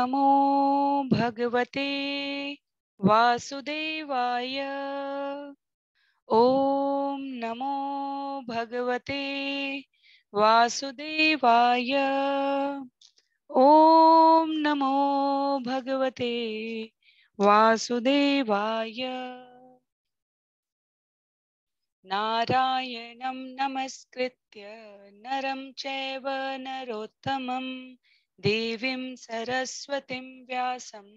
नमो भगवते वासुदेवाय। ओम नमो भगवते वासुदेवाय। ओम नमो भगवते वासुदेवाय। नारायणं नमस्कृत्य नरं चैव नरोत्तमं देवीं सरस्वतीं व्यासं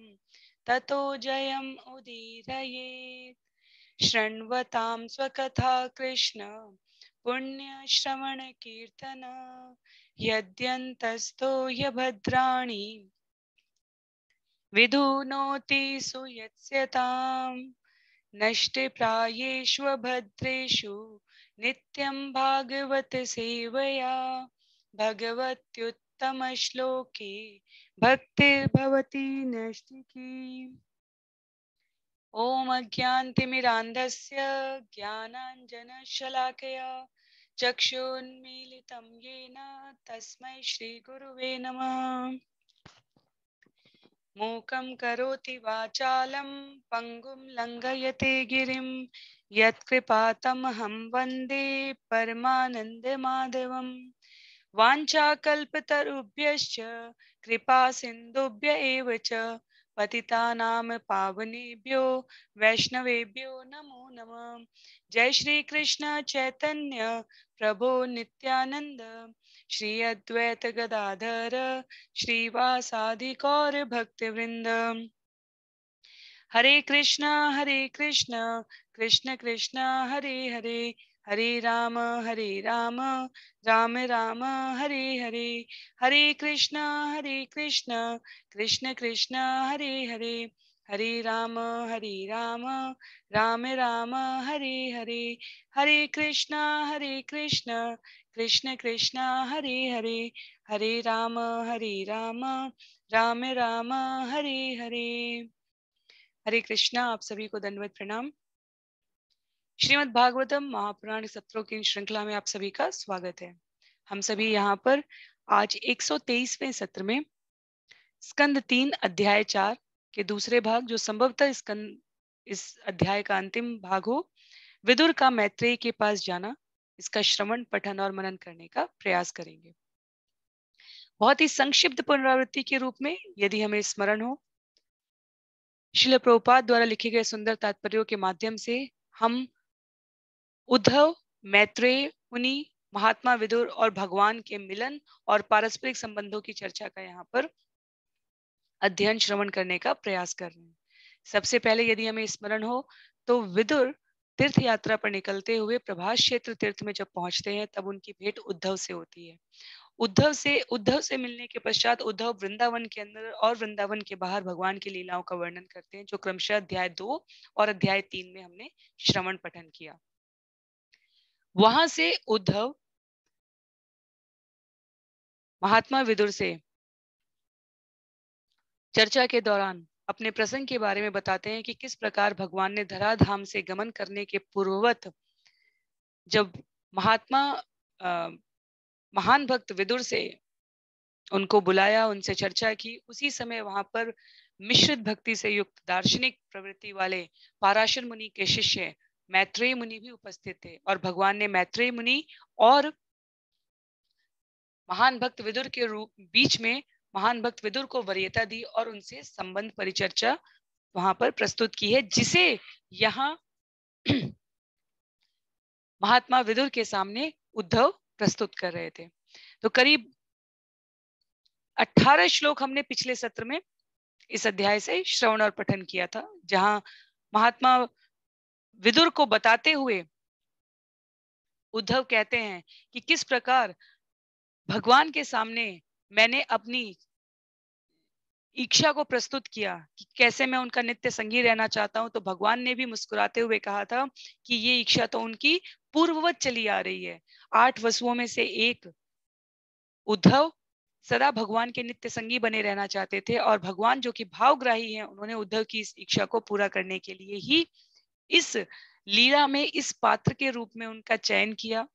ततो जयम् उदीरयेत्। शृण्वतां स्वकथा कृष्ण पुण्यश्रवणकीर्तन यद्यन्तस्थो यभद्राणि विधुनोति सुयत्स्यताम्। नष्टप्रायेषु भद्रेषु नित्यं भागवत सेवया भगवत्युत्तमश्लोके भक्तिर्भवति नैष्ठिकी। ॐ अज्ञानतिमिरान्धस्य ज्ञानाञ्जनशलाकया चक्षुन्मीलितं येन तस्मै श्रीगुरुवे नमः। मूकं करोति वाचालं पङ्गुं लङ्घयते गिरिं यत्कृपातमहं वन्दे परमानन्दमाधवं। वाञ्छाकल्पतरुभ्यश्च कृपा सिन्धुभ्य एव च पतितानां पावनेभ्यो वैष्णवेभ्यो नमो नमः। जय श्री कृष्ण चैतन्य प्रभो नित्यानंद श्री अद्वैत गदाधर श्रीवासादि गौर भक्तवृंद। हरे कृष्णा कृष्ण कृष्ण हरे हरे, हरे राम राम राम हरे हरे। हरे कृष्णा कृष्ण कृष्ण हरे हरे, हरे राम राम राम हरे हरे। हरे कृष्णा कृष्ण कृष्ण हरे हरे, हरे राम राम राम हरे हरे। हरे कृष्णा। आप सभी को दंडवत प्रणाम। श्रीमद् भागवतम महापुराण सत्रों की श्रृंखला में आप सभी का स्वागत है। हम सभी यहाँ पर आज 123वें सत्र में स्कंद 3 अध्याय 4 के दूसरे भाग, जो संभवतः इस अध्याय का अंतिम भाग हो, विदुर का मैत्रेय के पास जाना, इसका श्रवण पठन और मनन करने का प्रयास करेंगे। बहुत ही संक्षिप्त पुनरावृत्ति के रूप में यदि हमें स्मरण हो, श्रील प्रभुपाद द्वारा लिखे गए सुंदर तात्पर्यों के माध्यम से हम उद्धव, मैत्रेय मुनि, महात्मा विदुर और भगवान के मिलन और पारस्परिक संबंधों की चर्चा का यहाँ पर अध्ययन श्रवण करने का प्रयास कर रहे हैं। सबसे पहले यदि हमें स्मरण हो तो विदुर तीर्थ यात्रा पर निकलते हुए प्रभास क्षेत्र तीर्थ में जब पहुंचते हैं तब उनकी भेंट उद्धव से होती है। उद्धव से मिलने के पश्चात उद्धव वृंदावन के अंदर और वृंदावन के बाहर भगवान की लीलाओं का वर्णन करते हैं, जो क्रमशः अध्याय 2 और अध्याय 3 में हमने श्रवण पठन किया। वहां से उद्धव महात्मा विदुर से चर्चा के दौरान अपने प्रसंग के बारे में बताते हैं कि किस प्रकार भगवान ने धराधाम से गमन करने के पूर्ववत जब महान भक्त विदुर से उनको बुलाया, उनसे चर्चा की, उसी समय वहां पर मिश्रित भक्ति से युक्त दार्शनिक प्रवृत्ति वाले पाराशर मुनि के शिष्य मैत्रेय मुनि भी उपस्थित थे और भगवान ने मैत्रेय मुनि और महान भक्त विदुर के बीच में महान भक्त विदुर को वरीयता दी और उनसे संबंध परिचर्चा वहां पर प्रस्तुत की है, जिसे यहाँ महात्मा विदुर के सामने उद्धव प्रस्तुत कर रहे थे। तो करीब 18 श्लोक हमने पिछले सत्र में इस अध्याय से श्रवण और पठन किया था, जहां महात्मा विदुर को बताते हुए उद्धव कहते हैं कि किस प्रकार भगवान के सामने मैंने अपनी इच्छा को प्रस्तुत किया कि कैसे मैं उनका नित्य संगी रहना चाहता हूं, तो भगवान ने भी मुस्कुराते हुए कहा था कि ये इच्छा तो उनकी पूर्ववत चली आ रही है। 8 वसुओं में से एक उद्धव सदा भगवान के नित्य संगी बने रहना चाहते थे और भगवान जो कि भावग्राही हैं, उन्होंने उद्धव की इस इच्छा को पूरा करने के लिए ही इस लीला में इस पात्र के रूप में उनका चयन किया।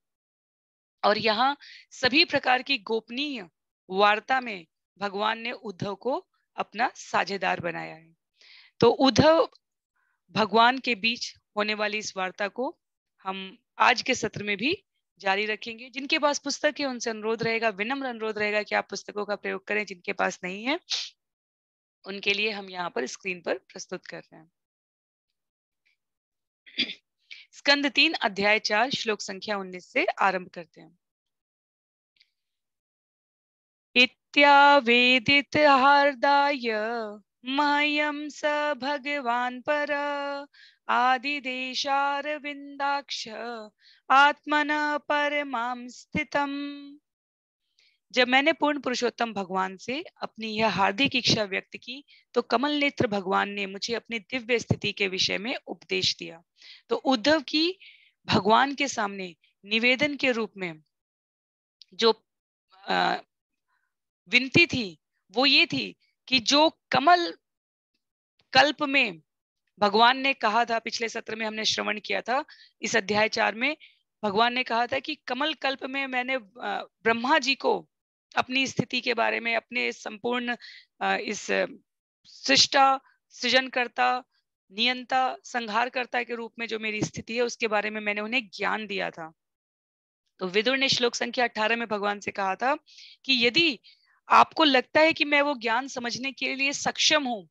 और यहाँ सभी प्रकार की गोपनीय वार्ता में भगवान ने उद्धव को अपना साझेदार बनाया है। तो उद्धव भगवान के बीच होने वाली इस वार्ता को हम आज के सत्र में भी जारी रखेंगे। जिनके पास पुस्तक है उनसे अनुरोध रहेगा, विनम्र अनुरोध रहेगा कि आप पुस्तकों का प्रयोग करें। जिनके पास नहीं है उनके लिए हम यहाँ पर स्क्रीन पर प्रस्तुत कर रहे हैं। स्कंद 3 अध्याय 4 श्लोक संख्या 19 से आरंभ करते हैं। इत्यावेदित हार्दाय मह्यं स भगवान पर आदिदेशारविंदाक्ष आत्मन परमां स्थितम्। जब मैंने पूर्ण पुरुषोत्तम भगवान से अपनी यह हार्दिक इच्छा व्यक्त की तो कमल नेत्र भगवान ने मुझे अपनी दिव्य स्थिति के विषय में उपदेश दिया। तो उद्धव की भगवान के सामने निवेदन के रूप में जो विनती थी वो ये थी कि जो कमल कल्प में भगवान ने कहा था, पिछले सत्र में हमने श्रवण किया था, इस अध्याय 4 में भगवान ने कहा था कि कमल कल्प में मैंने ब्रह्मा जी को अपनी स्थिति के बारे में, अपने संपूर्ण इस सृष्टा, सृजनकर्ता, नियंता, संहारकर्ता के रूप में जो मेरी स्थिति है उसके बारे में मैंने उन्हें ज्ञान दिया था। तो विदुर ने श्लोक संख्या 18 में भगवान से कहा था कि यदि आपको लगता है कि मैं वो ज्ञान समझने के लिए सक्षम हूं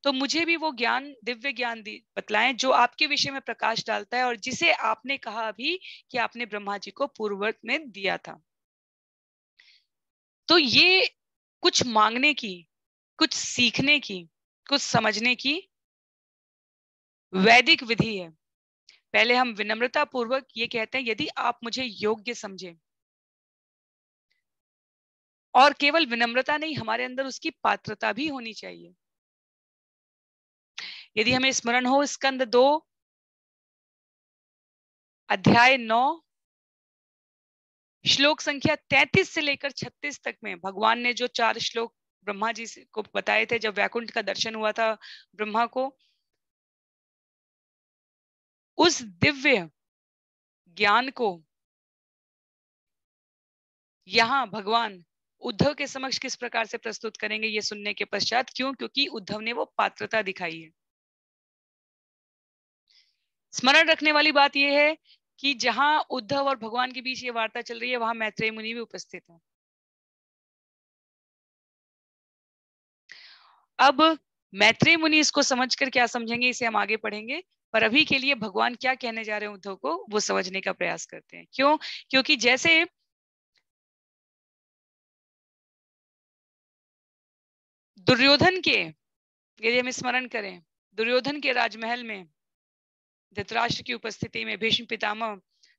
तो मुझे भी वो ज्ञान, दिव्य ज्ञान बतलाएं जो आपके विषय में प्रकाश डालता है और जिसे आपने कहा अभी कि आपने ब्रह्मा जी को पूर्ववर्त में दिया था। तो ये कुछ मांगने की, कुछ सीखने की, कुछ समझने की वैदिक विधि है। पहले हम विनम्रता पूर्वक ये कहते हैं यदि आप मुझे योग्य समझे, और केवल विनम्रता नहीं, हमारे अंदर उसकी पात्रता भी होनी चाहिए। यदि हमें स्मरण हो स्कंद 2 अध्याय 9 श्लोक संख्या 33 से लेकर 36 तक में भगवान ने जो 4 श्लोक ब्रह्मा जी को बताए थे जब वैकुंठ का दर्शन हुआ था ब्रह्मा को, उस दिव्य ज्ञान को यहाँ भगवान उद्धव के समक्ष किस प्रकार से प्रस्तुत करेंगे ये सुनने के पश्चात। क्यों? क्योंकि उद्धव ने वो पात्रता दिखाई है। स्मरण रखने वाली बात यह है कि जहां उद्धव और भगवान के बीच ये वार्ता चल रही है वहां मैत्रेय मुनि भी उपस्थित है। अब मैत्रेय मुनि इसको समझकर क्या समझेंगे इसे हम आगे पढ़ेंगे, पर अभी के लिए भगवान क्या कहने जा रहे हैं उद्धव को वो समझने का प्रयास करते हैं। क्यों? क्योंकि जैसे दुर्योधन के, यदि हम स्मरण करें, दुर्योधन के राजमहल में धृतराष्ट्र की उपस्थिति में भीष्म पितामह,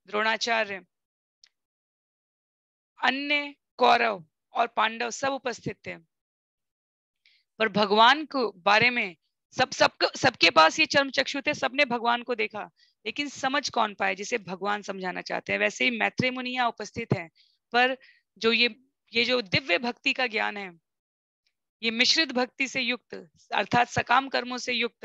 द्रोणाचार्य, अन्य कौरव और पांडव सब उपस्थित थे, पर भगवान को बारे में सबके पास ये चर्म चक्षु थे, सबने भगवान को देखा, लेकिन समझ कौन पाए जिसे भगवान समझाना चाहते हैं। वैसे ही मैत्रेय मुनि यहाँ उपस्थित हैं, पर जो ये जो दिव्य भक्ति का ज्ञान है, ये मिश्रित भक्ति से युक्त अर्थात सकाम कर्मों से युक्त,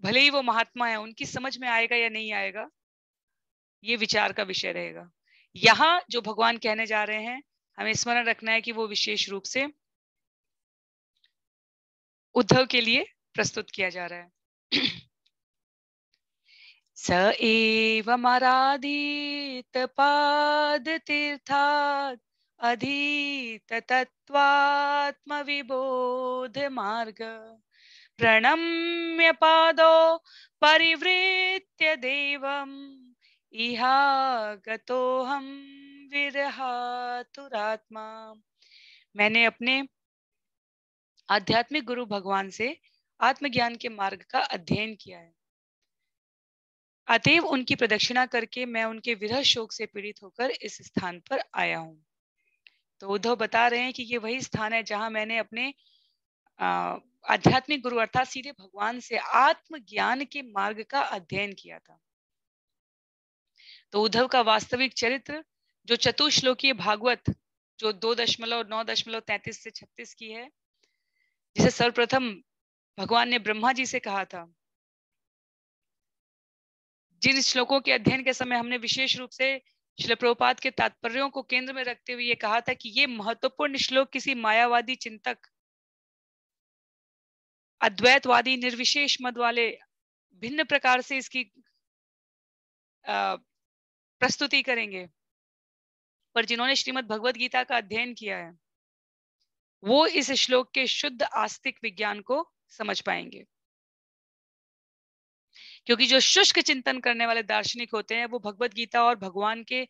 भले ही वो महात्मा है, उनकी समझ में आएगा या नहीं आएगा ये विचार का विषय रहेगा। यहाँ जो भगवान कहने जा रहे हैं हमें स्मरण रखना है कि वो विशेष रूप से उद्धव के लिए प्रस्तुत किया जा रहा है। स एवमराधीत पाद तीर्थात् अधीत तत्त्वात्म विबोध मार्ग प्रणम्य पादो परिवृत्य देवम् इहागतोऽहं विरहातुरात्मा। मैंने अपने आध्यात्मिक गुरु भगवान से आत्मज्ञान के मार्ग का अध्ययन किया है, अतएव उनकी प्रदक्षिणा करके मैं उनके विरह शोक से पीड़ित होकर इस स्थान पर आया हूं। तो उद्धव बता रहे हैं कि ये वही स्थान है जहां मैंने अपने आध्यात्मिक गुरु अर्थात सीधे भगवान से आत्मज्ञान के मार्ग का अध्ययन किया था। तो उद्धव का वास्तविक चरित्र जो चतुश्लोकीय भागवत जो 2.9.33 से 36 की है, जिसे सर्वप्रथम भगवान ने ब्रह्मा जी से कहा था, जिन श्लोकों के अध्ययन के समय हमने विशेष रूप से श्रील प्रभुपाद के तात्पर्यों को केंद्र में रखते हुए ये कहा था कि ये महत्वपूर्ण श्लोक किसी मायावादी चिंतक, अद्वैतवादी, निर्विशेष मत वाले भिन्न प्रकार से इसकी प्रस्तुति करेंगे, पर जिन्होंने श्रीमद् भगवद गीता का अध्ययन किया है वो इस श्लोक के शुद्ध आस्तिक विज्ञान को समझ पाएंगे। क्योंकि जो शुष्क चिंतन करने वाले दार्शनिक होते हैं वो भगवद गीता और भगवान के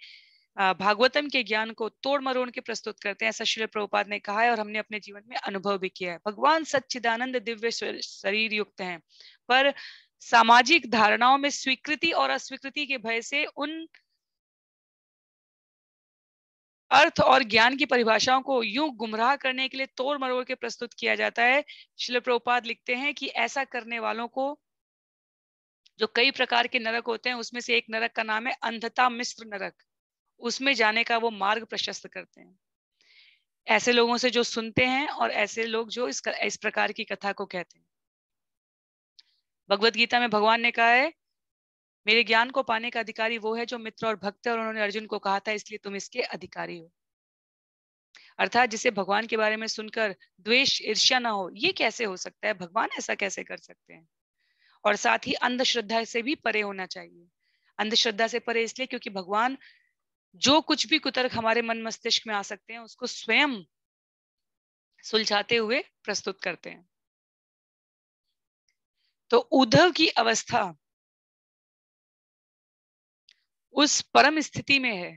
भागवतम के ज्ञान को तोड़ मरोड़ के प्रस्तुत करते हैं, ऐसा श्रील प्रभुपाद ने कहा है और हमने अपने जीवन में अनुभव भी किया है। भगवान सच्चिदानंद दिव्य शरीर युक्त हैं, पर सामाजिक धारणाओं में स्वीकृति और अस्वीकृति के भय से उन अर्थ और ज्ञान की परिभाषाओं को यूं गुमराह करने के लिए तोड़ मरोड़ के प्रस्तुत किया जाता है। श्रील प्रभुपाद लिखते हैं कि ऐसा करने वालों को जो कई प्रकार के नरक होते हैं उसमें से एक नरक का नाम है अंधता मिश्र नरक, उसमें जाने का वो मार्ग प्रशस्त करते हैं। ऐसे लोगों से जो सुनते हैं और ऐसे लोग जो इस प्रकार की कथा को कहते हैं। भगवद गीता में भगवान ने कहा है मेरे ज्ञान को पाने का अधिकारी वो है जो मित्र और भक्त है, और उन्होंने अर्जुन को कहा था इसलिए तुम इसके अधिकारी हो। अर्थात जिसे भगवान के बारे में सुनकर द्वेष ईर्ष्या ना हो, ये कैसे हो सकता है, भगवान ऐसा कैसे कर सकते हैं। और साथ ही अंधश्रद्धा से भी परे होना चाहिए। अंधश्रद्धा से परे इसलिए क्योंकि भगवान जो कुछ भी कुतर्क हमारे मन मस्तिष्क में आ सकते हैं उसको स्वयं सुलझाते हुए प्रस्तुत करते हैं। तो उद्धव की अवस्था उस परम स्थिति में है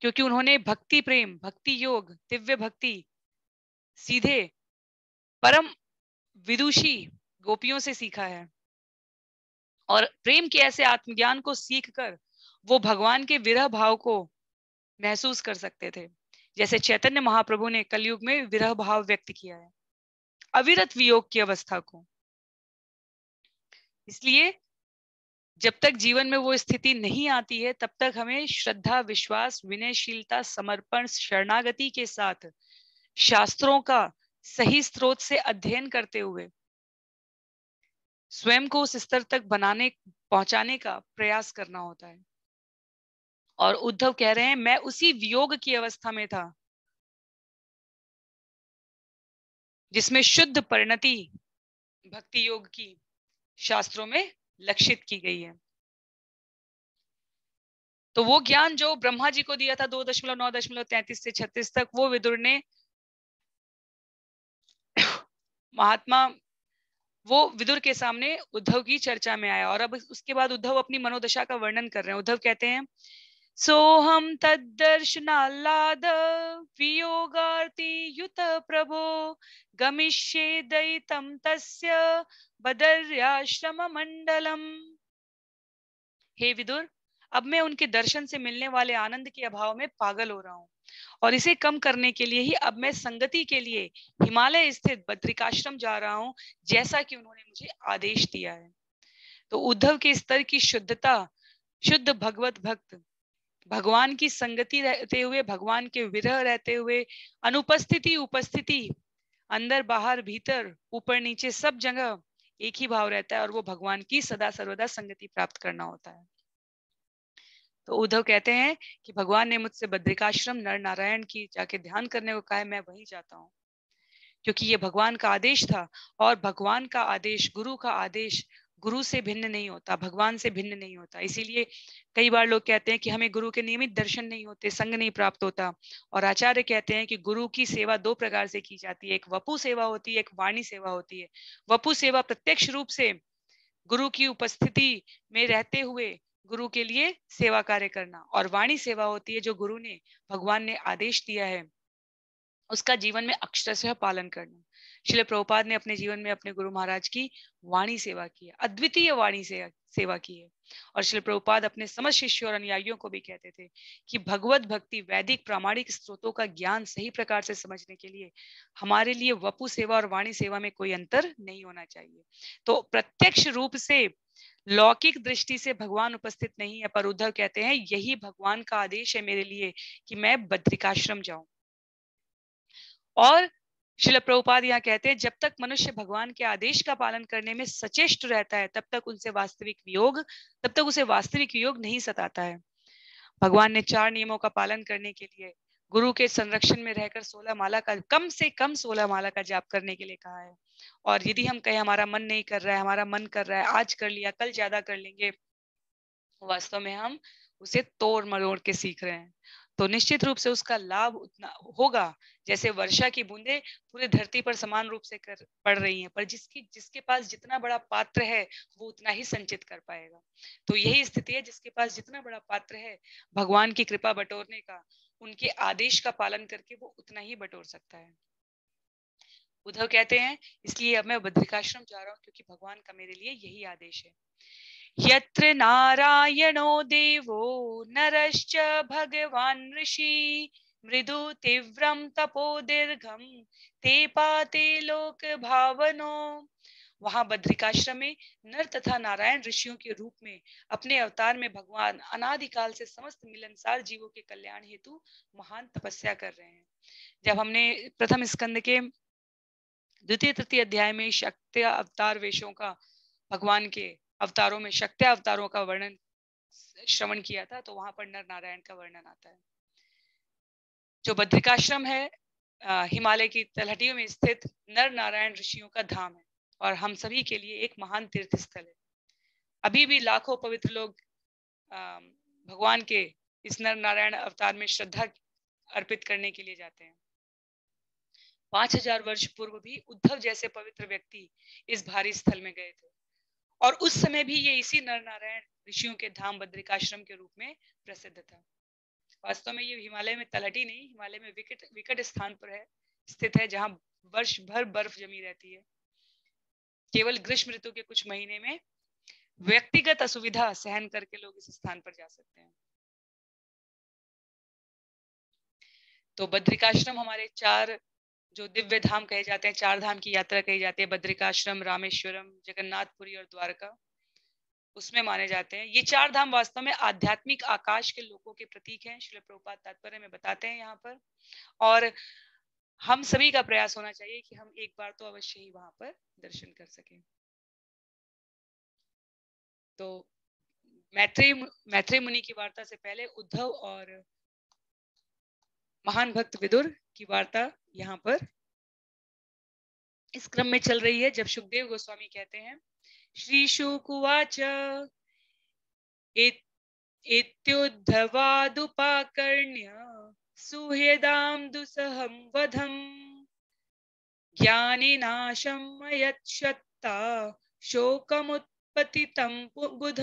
क्योंकि उन्होंने भक्ति प्रेम, भक्ति योग, दिव्य भक्ति सीधे परम विदुषी गोपियों से सीखा है, और प्रेम के ऐसे आत्मज्ञान को सीखकर वो भगवान के विरह भाव को महसूस कर सकते थे, जैसे चैतन्य महाप्रभु ने कलयुग में विरह भाव व्यक्त किया है, अविरत वियोग की अवस्था को। इसलिए जब तक जीवन में वो स्थिति नहीं आती है तब तक हमें श्रद्धा, विश्वास, विनयशीलता, समर्पण, शरणागति के साथ शास्त्रों का सही स्रोत से अध्ययन करते हुए स्वयं को उस स्तर तक पहुंचाने का प्रयास करना होता है। और उद्धव कह रहे हैं मैं उसी वियोग की अवस्था में था जिसमें शुद्ध परिणति भक्ति योग की शास्त्रों में लक्षित की गई है। तो वो ज्ञान जो ब्रह्मा जी को दिया था 2.9.33 से 36 तक, वो विदुर ने महात्मा वो विदुर के सामने उद्धव की चर्चा में आया, और अब उसके बाद उद्धव अपनी मनोदशा का वर्णन कर रहे हैं। उद्धव कहते हैं सोहम तद्दर्शनाल्लाद वियोगार्ति युत प्रभो गमिष्ये दयितं तस्य बदर्याश्रम मंडलम। हे विदुर, अब मैं उनके दर्शन से मिलने वाले आनंद के अभाव में पागल हो रहा हूँ, और इसे कम करने के लिए ही अब मैं संगति के लिए हिमालय स्थित बद्रिकाश्रम जा रहा हूँ, जैसा कि उन्होंने मुझे आदेश दिया है। तो उद्धव के स्तर की शुद्धता, शुद्ध भगवत भक्त भगवान की संगति रहते हुए, भगवान के विरह रहते हुए, अनुपस्थिति उपस्थिति, अंदर बाहर भीतर ऊपर नीचे सब जगह एक ही भाव रहता है, और वो भगवान की सदा सर्वदा संगति प्राप्त करना होता है। तो उद्धव कहते हैं कि भगवान ने मुझसे बद्रिकाश्रम नर नारायण की जाके ध्यान करने को कहा है, मैं वहीं जाता हूँ, क्योंकि ये भगवान का आदेश था, और भगवान का आदेश, गुरु का आदेश गुरु से भिन्न नहीं होता, भगवान से भिन्न नहीं होता। इसीलिए कई बार लोग कहते हैं कि हमें गुरु के नियमित दर्शन नहीं होते, संग नहीं प्राप्त होता, और आचार्य कहते हैं कि गुरु की सेवा दो प्रकार से की जाती है, एक वपु सेवा होती है, एक वाणी सेवा होती है। वपु सेवा प्रत्यक्ष रूप से गुरु की उपस्थिति में रहते हुए गुरु के लिए सेवा कार्य करना, और वाणी सेवा होती है जो गुरु ने, भगवान ने आदेश दिया है उसका जीवन में अक्षरशः पालन करना। श्रील प्रभुपाद ने अपने जीवन में अपने गुरु महाराज की वाणी सेवा की है, अद्वितीय वाणी सेवा की है। और श्रील प्रभुपाद अपने समस्त शिष्यों और अनुयायियों को भी कहते थे कि भगवत भक्ति, वैदिक प्रामाणिक स्रोतों का ज्ञान सही प्रकार से समझने के लिए हमारे लिए वपु सेवा और वाणी सेवा में कोई अंतर नहीं होना चाहिए। तो प्रत्यक्ष रूप से लौकिक दृष्टि से भगवान उपस्थित नहीं है, पर उद्धव कहते हैं यही भगवान का आदेश है मेरे लिए कि मैं बद्रिकाश्रम जाऊं। और श्रील प्रभुपाद यहाँ कहते हैं जब तक मनुष्य भगवान के आदेश का पालन करने में सचेष्ट रहता है तब तक उसे वास्तविक वियोग नहीं सताता है। भगवान ने 4 नियमों का पालन करने के लिए गुरु के संरक्षण में रहकर 16 माला का, कम से कम 16 माला का जाप करने के लिए कहा है। और यदि हम कहें हमारा मन नहीं कर रहा है, हमारा मन कर रहा है, आज कर लिया, कल ज्यादा कर लेंगे, वास्तव में हम उसे तोड़ मरोड़ के सीख रहे हैं। तो निश्चित रूप से उसका लाभ उतना होगा जैसे वर्षा की बूंदें पूरे धरती पर समान रूप से पड़ रही हैं, पर जिसके पास जितना बड़ा पात्र है वो उतना ही संचित कर पाएगा। तो यही स्थिति है, जिसके पास जितना बड़ा पात्र है भगवान की कृपा बटोरने का, उनके आदेश का पालन करके वो उतना ही बटोर सकता है। उद्धव कहते हैं, इसलिए अब मैं बद्रिकाश्रम जा रहा हूँ क्योंकि भगवान का मेरे लिए यही आदेश है। यत्र नारायणो देवो नरश्च भगवान् ऋषि मृदु तीव्रं तपो दीर्घं ते पाते लोक भावनो। वहां बद्रिकाश्रम में नर तथा नारायण ऋषियों के रूप में अपने अवतार में भगवान अनादिकाल से समस्त मिलनसार जीवों के कल्याण हेतु महान तपस्या कर रहे हैं। जब हमने प्रथम स्कंद के द्वितीय तृतीय अध्याय में शक्ति अवतार वेशों का, भगवान के अवतारों में शक्ति अवतारों का वर्णन श्रवण किया था, तो वहां पर नर नारायण का वर्णन आता है। जो बद्रिकाश्रम है हिमालय की तलहटियों में स्थित नर नारायण ऋषियों का धाम है और हम सभी के लिए एक महान तीर्थ स्थल है। अभी भी लाखों पवित्र लोग भगवान के इस नर नारायण अवतार में श्रद्धा अर्पित करने के लिए जाते हैं। 5000 वर्ष पूर्व भी उद्धव जैसे पवित्र व्यक्ति इस भारी स्थल में गए थे और उस समय भी ये इसी नर नारायण ऋषियों के धाम बद्रिकाश्रम के रूप में प्रसिद्ध था। वास्तव में ये हिमालय में तलहटी नहीं, हिमालय में विकट स्थान पर है, स्थित है, जहां वर्ष भर बर्फ जमी रहती है। केवल ग्रीष्म ऋतु के कुछ महीने में व्यक्तिगत असुविधा सहन करके लोग इस स्थान पर जा सकते हैं। तो बद्रिकाश्रम हमारे 4 जो दिव्य धाम कहे जाते हैं, 4 धाम की यात्रा कही जाती है, बद्रिकाश्रम, रामेश्वरम, जगन्नाथपुरी और द्वारका, उसमें माने जाते हैं। ये 4 धाम वास्तव में आध्यात्मिक आकाश के लोगों के प्रतीक हैं, श्रील प्रभुपाद तात्पर्य में बताते हैं यहाँ पर। और हम सभी का प्रयास होना चाहिए कि हम एक बार तो अवश्य ही वहां पर दर्शन कर सकें। तो मैत्रेय मुनि की वार्ता से पहले उद्धव और महान भक्त विदुर की वार्ता यहाँ पर इस क्रम में चल रही है। जब सुखदेव गोस्वामी कहते हैं, श्री शुकुवाच इत्युद्धवादुपाकर्ण्य सुहृदां दुसहं वधं ज्ञानिनाशं मयच्छत्ता शोकमुत्पतितं बुध।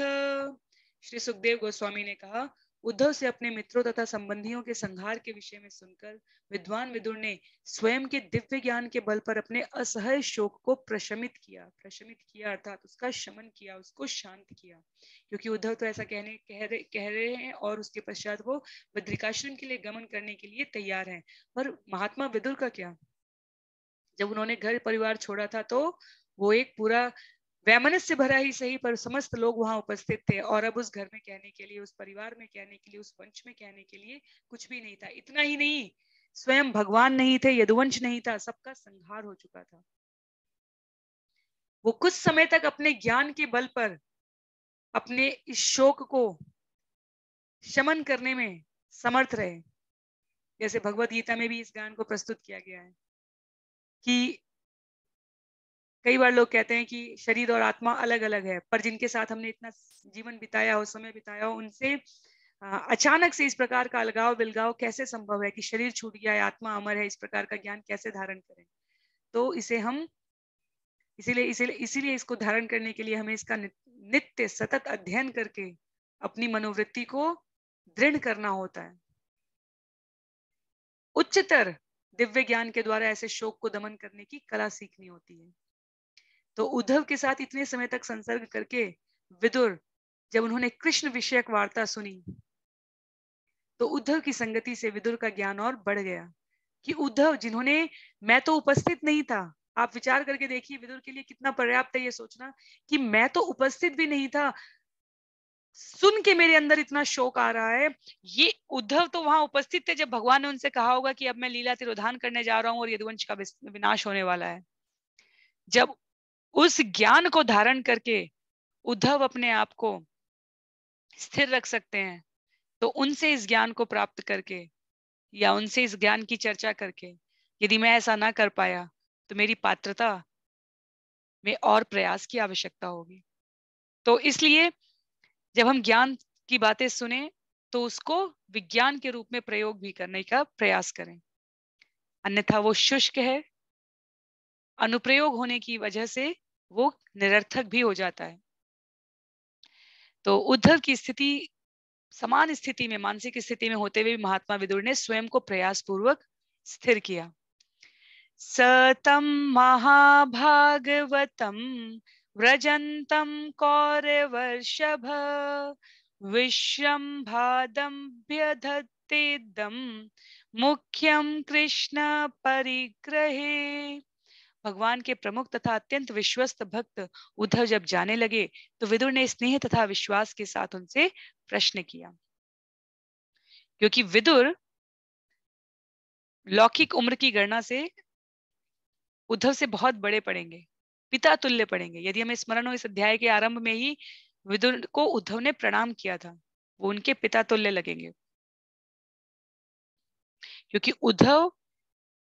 श्री सुखदेव गोस्वामी ने कहा, उद्धव से अपने मित्रों तथा संबंधियों के संहार के विषय में सुनकर विद्वान विदुर ने स्वयं के दिव्य ज्ञान के बल पर अपने असह्य शोक को प्रशमित किया अर्थात उसका शमन किया, उसको शांत किया। क्योंकि उद्धव तो ऐसा कह रहे हैं और उसके पश्चात वो बद्रिकाश्रम के लिए गमन करने के लिए तैयार हैं। पर महात्मा विदुर का क्या? जब उन्होंने घर परिवार छोड़ा था तो वो एक पूरा वैमनस्य भरा ही सही, पर समस्त लोग वहां उपस्थित थे और अब उस घर में कहने के लिए, उस परिवार में कहने के लिए, उस वंश में कहने के लिए कुछ भी नहीं था। इतना ही नहीं, स्वयं भगवान नहीं थे, यदुवंश नहीं था, सबका संहार हो चुका था। वो कुछ समय तक अपने ज्ञान के बल पर अपने इस शोक को शमन करने में समर्थ रहे। जैसे भगवत गीता में भी इस ज्ञान को प्रस्तुत किया गया है कि कई बार लोग कहते हैं कि शरीर और आत्मा अलग अलग है, पर जिनके साथ हमने इतना जीवन बिताया हो, समय बिताया हो, उनसे अचानक से इस प्रकार का अलगाव बिलगाव कैसे संभव है कि शरीर छूट गया है, आत्मा अमर है, इस प्रकार का ज्ञान कैसे धारण करें। तो इसे हम इसीलिए इसको धारण करने के लिए हमें इसका नित्य सतत अध्ययन करके अपनी मनोवृत्ति को दृढ़ करना होता है। उच्चतर दिव्य ज्ञान के द्वारा ऐसे शोक को दमन करने की कला सीखनी होती है। तो उद्धव के साथ इतने समय तक संसर्ग करके विदुर, जब उन्होंने कृष्ण विषयक वार्ता सुनी तो उद्धव की संगति से विदुर का ज्ञान और बढ़ गया कि उद्धव, जिन्होंने, मैं तो उपस्थित नहीं था, आप विचार करके देखिए विदुर के लिए कितना पर्याप्त है ये सोचना कि मैं तो उपस्थित भी नहीं था, सुन के मेरे अंदर इतना शोक आ रहा है। ये उद्धव तो वहां उपस्थित थे जब भगवान ने उनसे कहा होगा कि अब मैं लीला तिरोधान करने जा रहा हूं और यदुवंश का विनाश होने वाला है। जब उस ज्ञान को धारण करके उद्धव अपने आप को स्थिर रख सकते हैं, तो उनसे इस ज्ञान को प्राप्त करके या उनसे इस ज्ञान की चर्चा करके यदि मैं ऐसा ना कर पाया तो मेरी पात्रता में और प्रयास की आवश्यकता होगी। तो इसलिए जब हम ज्ञान की बातें सुने तो उसको विज्ञान के रूप में प्रयोग भी करने का प्रयास करें, अन्यथा वो शुष्क है, अनुप्रयोग होने की वजह से वो निरर्थक भी हो जाता है। तो उद्धव की स्थिति, समान स्थिति में, मानसिक स्थिति में होते हुए महात्मा विदुर ने स्वयं को प्रयास पूर्वक स्थिर किया। सतम महाभागवतम व्रजंतम कौरवर्षभ विश्रम्भादम्भ्यधत्तेदं मुख्यम कृष्ण परिग्रहे। भगवान के प्रमुख तथा अत्यंत विश्वस्त भक्त उद्धव जब जाने लगे तो विदुर ने स्नेह तथा विश्वास के साथ उनसे प्रश्न किया, क्योंकि विदुर लौकिक उम्र की गणना से उद्धव से बहुत बड़े पड़ेंगे, पिता तुल्य पड़ेंगे। यदि हमें स्मरण हो, इस अध्याय के आरंभ में ही विदुर को उद्धव ने प्रणाम किया था, वो उनके पिता तुल्य लगेंगे, क्योंकि उद्धव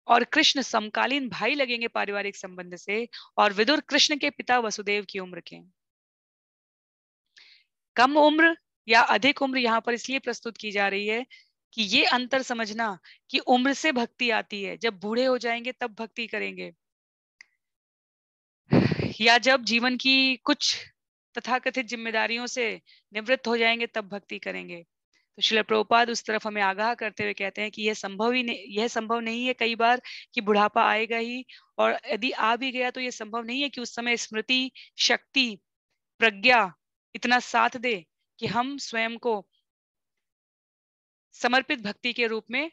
और कृष्ण समकालीन भाई लगेंगे पारिवारिक संबंध से, और विदुर कृष्ण के पिता वसुदेव की उम्र के। कम उम्र या अधिक उम्र यहाँ पर इसलिए प्रस्तुत की जा रही है कि ये अंतर समझना कि उम्र से भक्ति आती है, जब बूढ़े हो जाएंगे तब भक्ति करेंगे, या जब जीवन की कुछ तथाकथित जिम्मेदारियों से निवृत्त हो जाएंगे तब भक्ति करेंगे। तो श्रील प्रभुपाद उस तरफ हमें आगाह करते हुए कहते हैं कि यह संभव नहीं है कई बार कि बुढ़ापा आएगा ही, और यदि आ भी गया तो यह संभव नहीं है कि उस समय स्मृति, शक्ति, प्रज्ञा इतना साथ दे कि हम स्वयं को समर्पित भक्ति के रूप में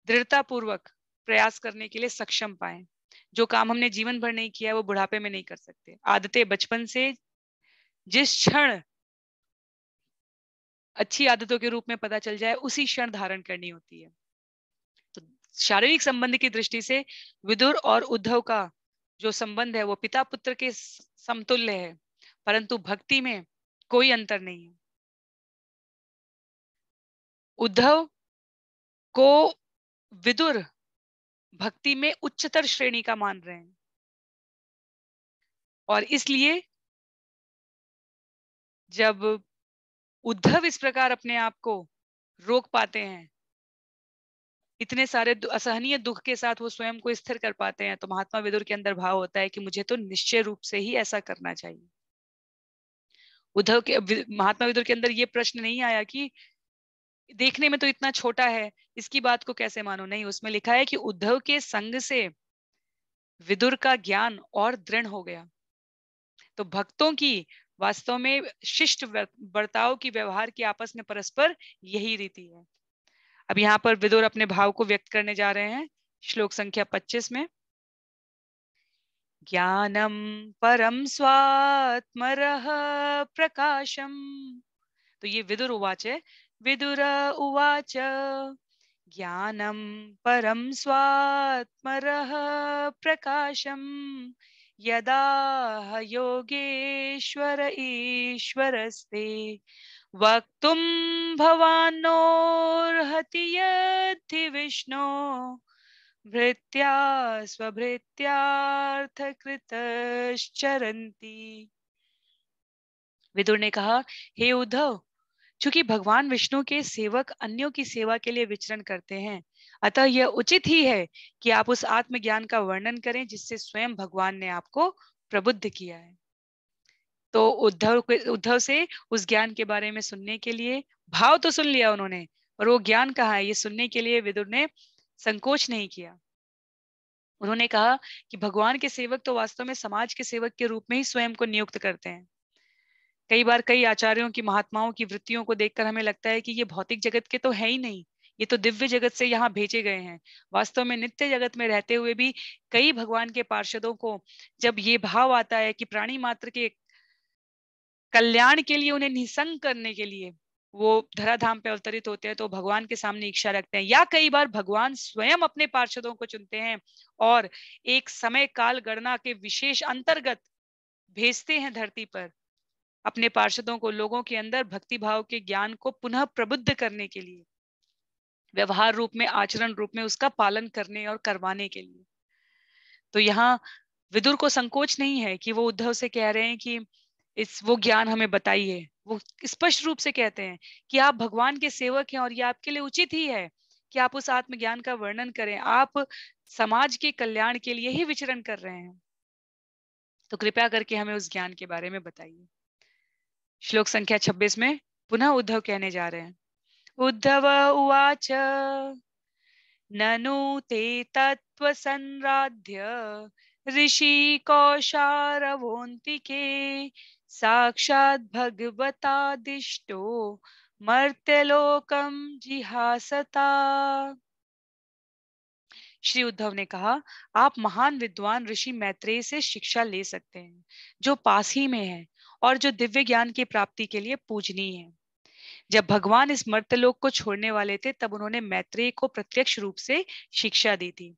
दृढ़ता पूर्वक प्रयास करने के लिए सक्षम पाए। जो काम हमने जीवन भर नहीं किया वो बुढ़ापे में नहीं कर सकते। आदतें बचपन से जिस क्षण अच्छी आदतों के रूप में पता चल जाए उसी क्षण धारण करनी होती है। तो शारीरिक संबंध की दृष्टि से विदुर और उद्धव का जो संबंध है वो पिता पुत्र के समतुल्य है, परंतु भक्ति में कोई अंतर नहीं है। उद्धव को विदुर भक्ति में उच्चतर श्रेणी का मान रहे हैं, और इसलिए जब उद्धव इस प्रकार अपने आप को रोक पाते हैं, इतने सारे असहनीय दुख के साथ वो स्वयं को स्थिर कर पाते हैं, तो महात्मा विदुर के अंदर भाव होता है कि मुझे तो निश्चय रूप से ही ऐसा करना चाहिए। उद्धव के महात्मा विदुर के अंदर ये प्रश्न नहीं आया कि देखने में तो इतना छोटा है, इसकी बात को कैसे मानो। नहीं, उसमें लिखा है कि उद्धव के संग से विदुर का ज्ञान और दृढ़ हो गया। तो भक्तों की वास्तव में शिष्ट बर्ताव की, व्यवहार की आपस में परस्पर यही रीति है। अब यहाँ पर विदुर अपने भाव को व्यक्त करने जा रहे हैं श्लोक संख्या 25 में। ज्ञानम परम स्वात्मरः प्रकाशम। तो ये विदुर उवाच है। विदुर उवाच ज्ञानम परम स्वात्मरः प्रकाशम यदा योगेश्वर ईश्वरस्ते वक्तुं भवानोर्हति यद्धि विष्णो भृत्या स्वभृत्यार्थकृतश्चरन्ति। विदुर ने कहा, हे उद्धव, चूंकि भगवान विष्णु के सेवक अन्यों की सेवा के लिए विचरण करते हैं, अतः यह उचित ही है कि आप उस आत्मज्ञान का वर्णन करें जिससे स्वयं भगवान ने आपको प्रबुद्ध किया है। तो उद्धव से उस ज्ञान के बारे में सुनने के लिए, भाव तो सुन लिया उन्होंने, पर वो ज्ञान कहाँ है ये सुनने के लिए विदुर ने संकोच नहीं किया। उन्होंने कहा कि भगवान के सेवक तो वास्तव में समाज के सेवक के रूप में ही स्वयं को नियुक्त करते हैं। कई बार कई आचार्यों की, महात्माओं की वृत्तियों को देखकर हमें लगता है कि ये भौतिक जगत के तो है ही नहीं, ये तो दिव्य जगत से यहाँ भेजे गए हैं। वास्तव में नित्य जगत में रहते हुए भी कई भगवान के पार्षदों को जब ये भाव आता है कि प्राणी मात्र के कल्याण के लिए, उन्हें निसंग करने के लिए वो धराधाम पे अवतरित होते हैं, तो भगवान के सामने इच्छा रखते हैं, या कई बार भगवान स्वयं अपने पार्षदों को चुनते हैं और एक समय काल गणना के विशेष अंतर्गत भेजते हैं धरती पर, अपने पार्षदों को लोगों के अंदर भक्ति भाव के ज्ञान को पुनः प्रबुद्ध करने के लिए, व्यवहार रूप में, आचरण रूप में उसका पालन करने और करवाने के लिए। तो यहाँ विदुर को संकोच नहीं है कि वो उद्धव से कह रहे हैं कि वो ज्ञान हमें बताइए। वो स्पष्ट रूप से कहते हैं कि आप भगवान के सेवक हैं और ये आपके लिए उचित ही है कि आप उस आत्मज्ञान का वर्णन करें। आप समाज के कल्याण के लिए ही विचरण कर रहे हैं, तो कृपया करके हमें उस ज्ञान के बारे में बताइए। श्लोक संख्या 26 में पुनः उद्धव कहने जा रहे हैं। उद्धव उवाच ननु ते तत्त्वसंराध्य ऋषि कौशारवोऽन्तिके साक्षात् भगवतादिष्टो मर्त्यलोकं जिहासता। श्री उद्धव ने कहा, आप महान विद्वान ऋषि मैत्रेय से शिक्षा ले सकते हैं, जो पास ही में है और जो दिव्य ज्ञान की प्राप्ति के लिए पूजनीय है। जब भगवान इस मर्त्यलोक को छोड़ने वाले थे, तब उन्होंने मैत्रेय को प्रत्यक्ष रूप से शिक्षा दी थी।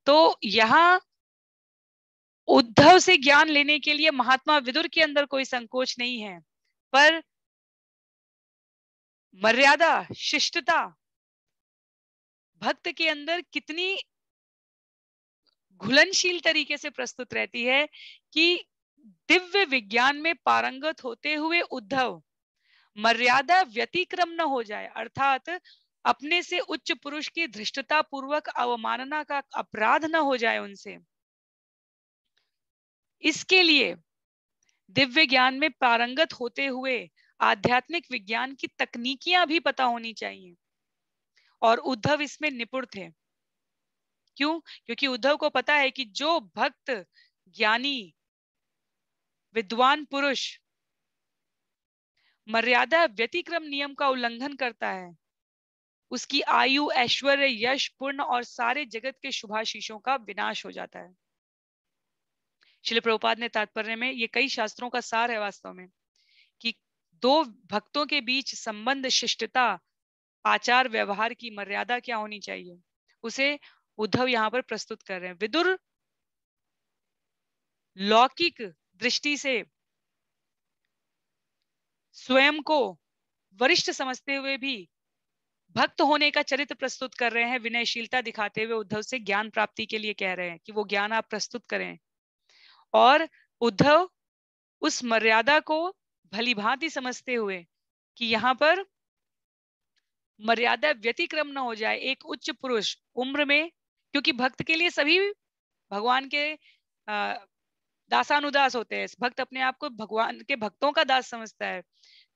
तो यहाँ उद्धव से ज्ञान लेने के लिए महात्मा विदुर के अंदर कोई संकोच नहीं है, पर मर्यादा, शिष्टता भक्त के अंदर कितनी घुलनशील तरीके से प्रस्तुत रहती है कि दिव्य विज्ञान में पारंगत होते हुए उद्धव मर्यादा व्यतिक्रम न हो जाए, अर्थात अपने से उच्च पुरुष की धृष्टता पूर्वक अवमानना का अपराध न हो जाए उनसे। इसके लिए दिव्य ज्ञान में पारंगत होते हुए आध्यात्मिक विज्ञान की तकनीकियां भी पता होनी चाहिए, और उद्धव इसमें निपुण थे। क्यों? क्योंकि उद्धव को पता है कि जो भक्त, ज्ञानी, विद्वान पुरुष मर्यादा व्यतिक्रम नियम का उल्लंघन करता है, उसकी आयु, ऐश्वर्य, यश, पुण्य और सारे जगत के शुभाशीषों का विनाश हो जाता है। श्रील प्रभुपाद ने तात्पर्य में, ये कई शास्त्रों का सार है वास्तव में, कि दो भक्तों के बीच संबंध, शिष्टता, आचार व्यवहार की मर्यादा क्या होनी चाहिए, उसे उद्धव यहाँ पर प्रस्तुत कर रहे हैं। विदुर लौकिक दृष्टि से स्वयं को वरिष्ठ समझते हुए भी भक्त होने का चरित्र प्रस्तुत कर रहे हैं। विनयशीलता दिखाते हुए उद्धव से ज्ञान प्राप्ति के लिए कह रहे हैं कि वो ज्ञान आप प्रस्तुत करें, और उद्धव उस मर्यादा को भली भांति समझते हुए कि यहाँ पर मर्यादा व्यतिक्रम न हो जाए। एक उच्च पुरुष उम्र में, क्योंकि भक्त के लिए सभी भगवान के दासानुदास होते हैं, भक्त अपने आप को भगवान के भक्तों का दास समझता है।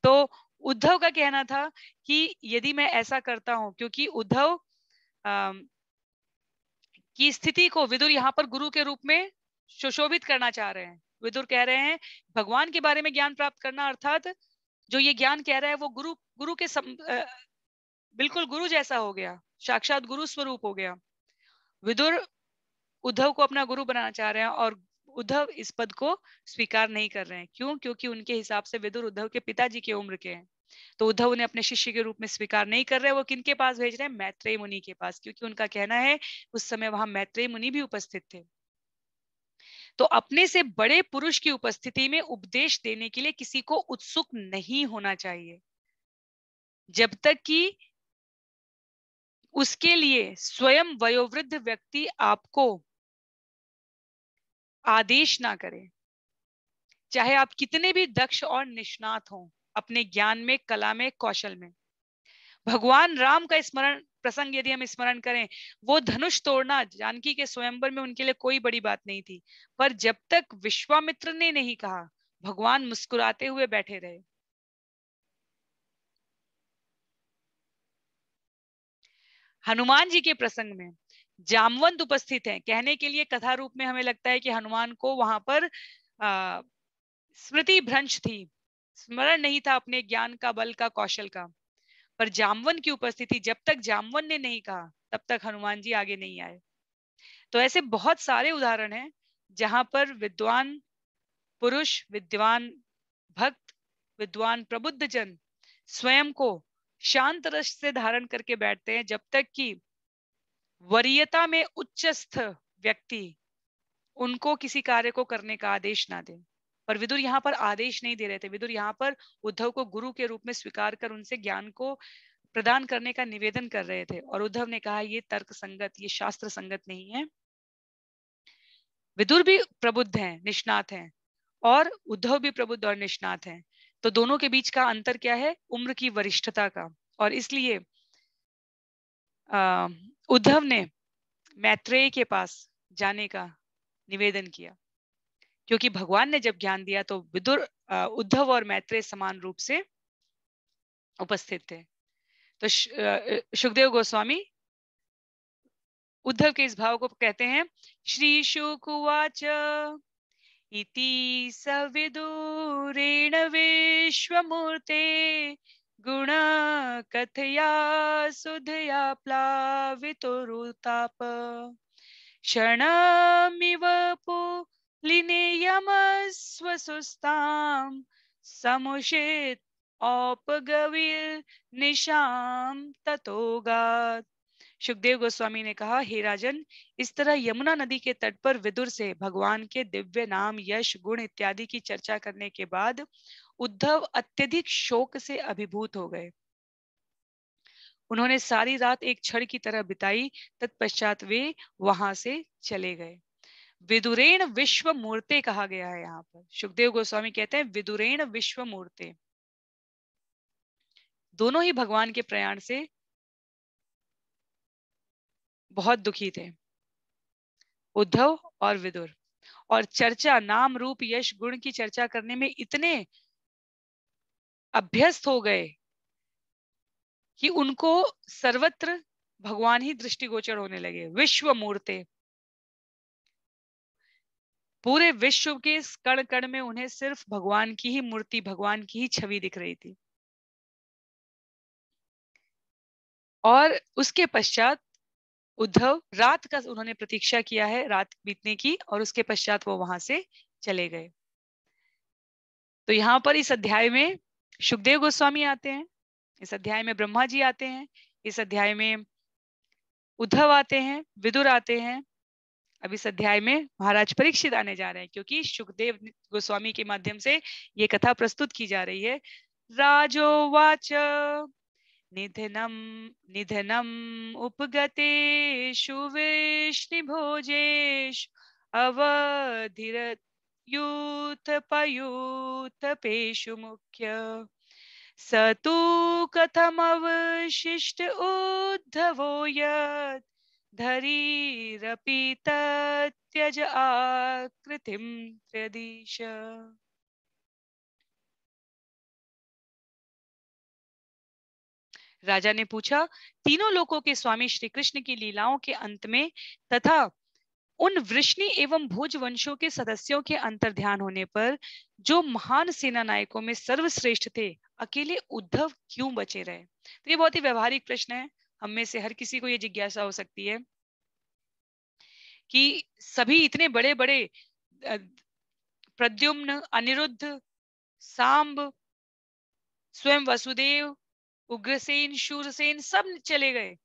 तो उद्धव का कहना था कि यदि मैं ऐसा करता हूं, क्योंकि उद्धव की स्थिति को विदुर यहाँ पर गुरु के रूप में सुशोभित करना चाह रहे हैं। विदुर कह रहे हैं भगवान के बारे में ज्ञान प्राप्त करना, अर्थात जो ये ज्ञान कह रहा है वो गुरु के बिल्कुल गुरु जैसा हो गया, साक्षात गुरु स्वरूप हो गया। विदुर उद्धव को अपना गुरु बनाना चाह रहे हैं, और उद्धव इस पद को स्वीकार नहीं कर रहे हैं। क्यों? क्योंकि उनके हिसाब से विदुर उद्धव के पिताजी की उम्र के हैं। तो उद्धव उन्हें अपने शिष्य के रूप में स्वीकार नहीं कर रहे। वो किनके पास भेज रहे हैं? मैत्रेय मुनि के पास, क्योंकि उनका कहना है उस समय वहां मैत्रेय मुनि भी उपस्थित थे। तो अपने से बड़े पुरुष की उपस्थिति में उपदेश देने के लिए किसी को उत्सुक नहीं होना चाहिए, जब तक कि उसके लिए स्वयं वयोवृद्ध व्यक्ति आपको आदेश ना करे। चाहे आप कितने भी दक्ष और निष्णात हों अपने ज्ञान में, कला में, कौशल में। भगवान राम का स्मरण प्रसंग यदि हम स्मरण करें, वो धनुष तोड़ना जानकी के स्वयंवर में उनके लिए कोई बड़ी बात नहीं थी, पर जब तक विश्वामित्र ने नहीं कहा, भगवान मुस्कुराते हुए बैठे रहे। हनुमान जी के प्रसंग में जामवंत उपस्थित है, कहने के लिए कथा रूप में हमें लगता है कि हनुमान को वहां पर स्मृति भ्रंश थी, स्मरण नहीं था अपने ज्ञान का, बल का, कौशल का। पर जामवन की उपस्थिति, जब तक जामवन ने नहीं कहा तब तक हनुमान जी आगे नहीं आए। तो ऐसे बहुत सारे उदाहरण हैं जहां पर विद्वान पुरुष, विद्वान भक्त, विद्वान प्रबुद्ध जन स्वयं को शांत रस से धारण करके बैठते हैं, जब तक कि वरीयता में उच्चस्थ व्यक्ति उनको किसी कार्य को करने का आदेश ना दे। पर विदुर यहाँ पर आदेश नहीं दे रहे थे। विदुर यहाँ पर उद्धव को गुरु के रूप में स्वीकार कर उनसे ज्ञान को प्रदान करने का निवेदन कर रहे थे। और उद्धव ने कहा ये तर्क संगत, ये शास्त्र संगत नहीं है। विदुर भी प्रबुद्ध हैं, निष्णात हैं, और उद्धव भी प्रबुद्ध और निष्णात हैं। तो दोनों के बीच का अंतर क्या है? उम्र की वरिष्ठता का। और इसलिए उद्धव ने मैत्रेय के पास जाने का निवेदन किया, क्योंकि भगवान ने जब ज्ञान दिया तो विदुर, उद्धव और मैत्रेय समान रूप से उपस्थित थे। तो सुखदेव गोस्वामी उद्धव के इस भाव को कहते हैं, श्री शुक उवाच इति सविदुरेण विश्वमूर्ते गुण कथया सुधया प्लावितोरुताप क्षणमिव पुलिनेयमस्वसुस्तां समुषित औपगविल निशाम ततोगात। सुखदेव गोस्वामी ने कहा, हे राजन, इस तरह यमुना नदी के तट पर विदुर से भगवान के दिव्य नाम, यश, गुण इत्यादि की चर्चा करने के बाद उद्धव अत्यधिक शोक से अभिभूत हो गए। उन्होंने सारी रात एक क्षण की तरह बिताई। तत्पश्चात वे वहां से चले गए। विदुरेण विश्व मूर्ते कहा गया है यहाँ पर। सुखदेव गोस्वामी कहते हैं विदुरेण विश्व मूर्ते। दोनों ही भगवान के प्रयाण से बहुत दुखी थे, उद्धव और विदुर। और चर्चा, नाम रूप यश गुण की चर्चा करने में इतने अभ्यस्त हो गए कि उनको सर्वत्र भगवान ही दृष्टिगोचर होने लगे। विश्व मूर्ते, पूरे विश्व के कण कण में उन्हें सिर्फ भगवान की ही मूर्ति, भगवान की ही छवि दिख रही थी। और उसके पश्चात उद्धव रात का उन्होंने प्रतीक्षा किया है, रात बीतने की, और उसके पश्चात वो वहां से चले गए। तो यहाँ पर इस अध्याय में सुखदेव गोस्वामी आते हैं, इस अध्याय में ब्रह्मा जी आते हैं, इस अध्याय में उद्धव आते हैं, विदुर आते हैं। अब इस अध्याय में महाराज परीक्षित आने जा रहे हैं, क्योंकि सुखदेव गोस्वामी के माध्यम से ये कथा प्रस्तुत की जा रही है। राजोवाच निधनम निधनम उपगतेषु विष्णुभोजेषु अवधिरत यूथपयूथपेषु मुख्य स तु कथमवशिष्ट उद्धवो यत् धरीरपि तत्यज आकृतिं त्र्यदिश। राजा ने पूछा, तीनों लोकों के स्वामी श्री कृष्ण की लीलाओं के अंत में तथा उन वृष्णि एवं भोज वंशों के सदस्यों के अंतर्ध्यान होने पर जो महान सेना नायकों में सर्वश्रेष्ठ थे, अकेले उद्धव क्यों बचे रहे? तो ये बहुत ही व्यवहारिक प्रश्न है। हम में से हर किसी को ये जिज्ञासा हो सकती है कि सभी इतने बड़े बड़े प्रद्युम्न, अनिरुद्ध, सांब, स्वयं वसुदेव, उग्रसेन, शूरसेन सब चले गए,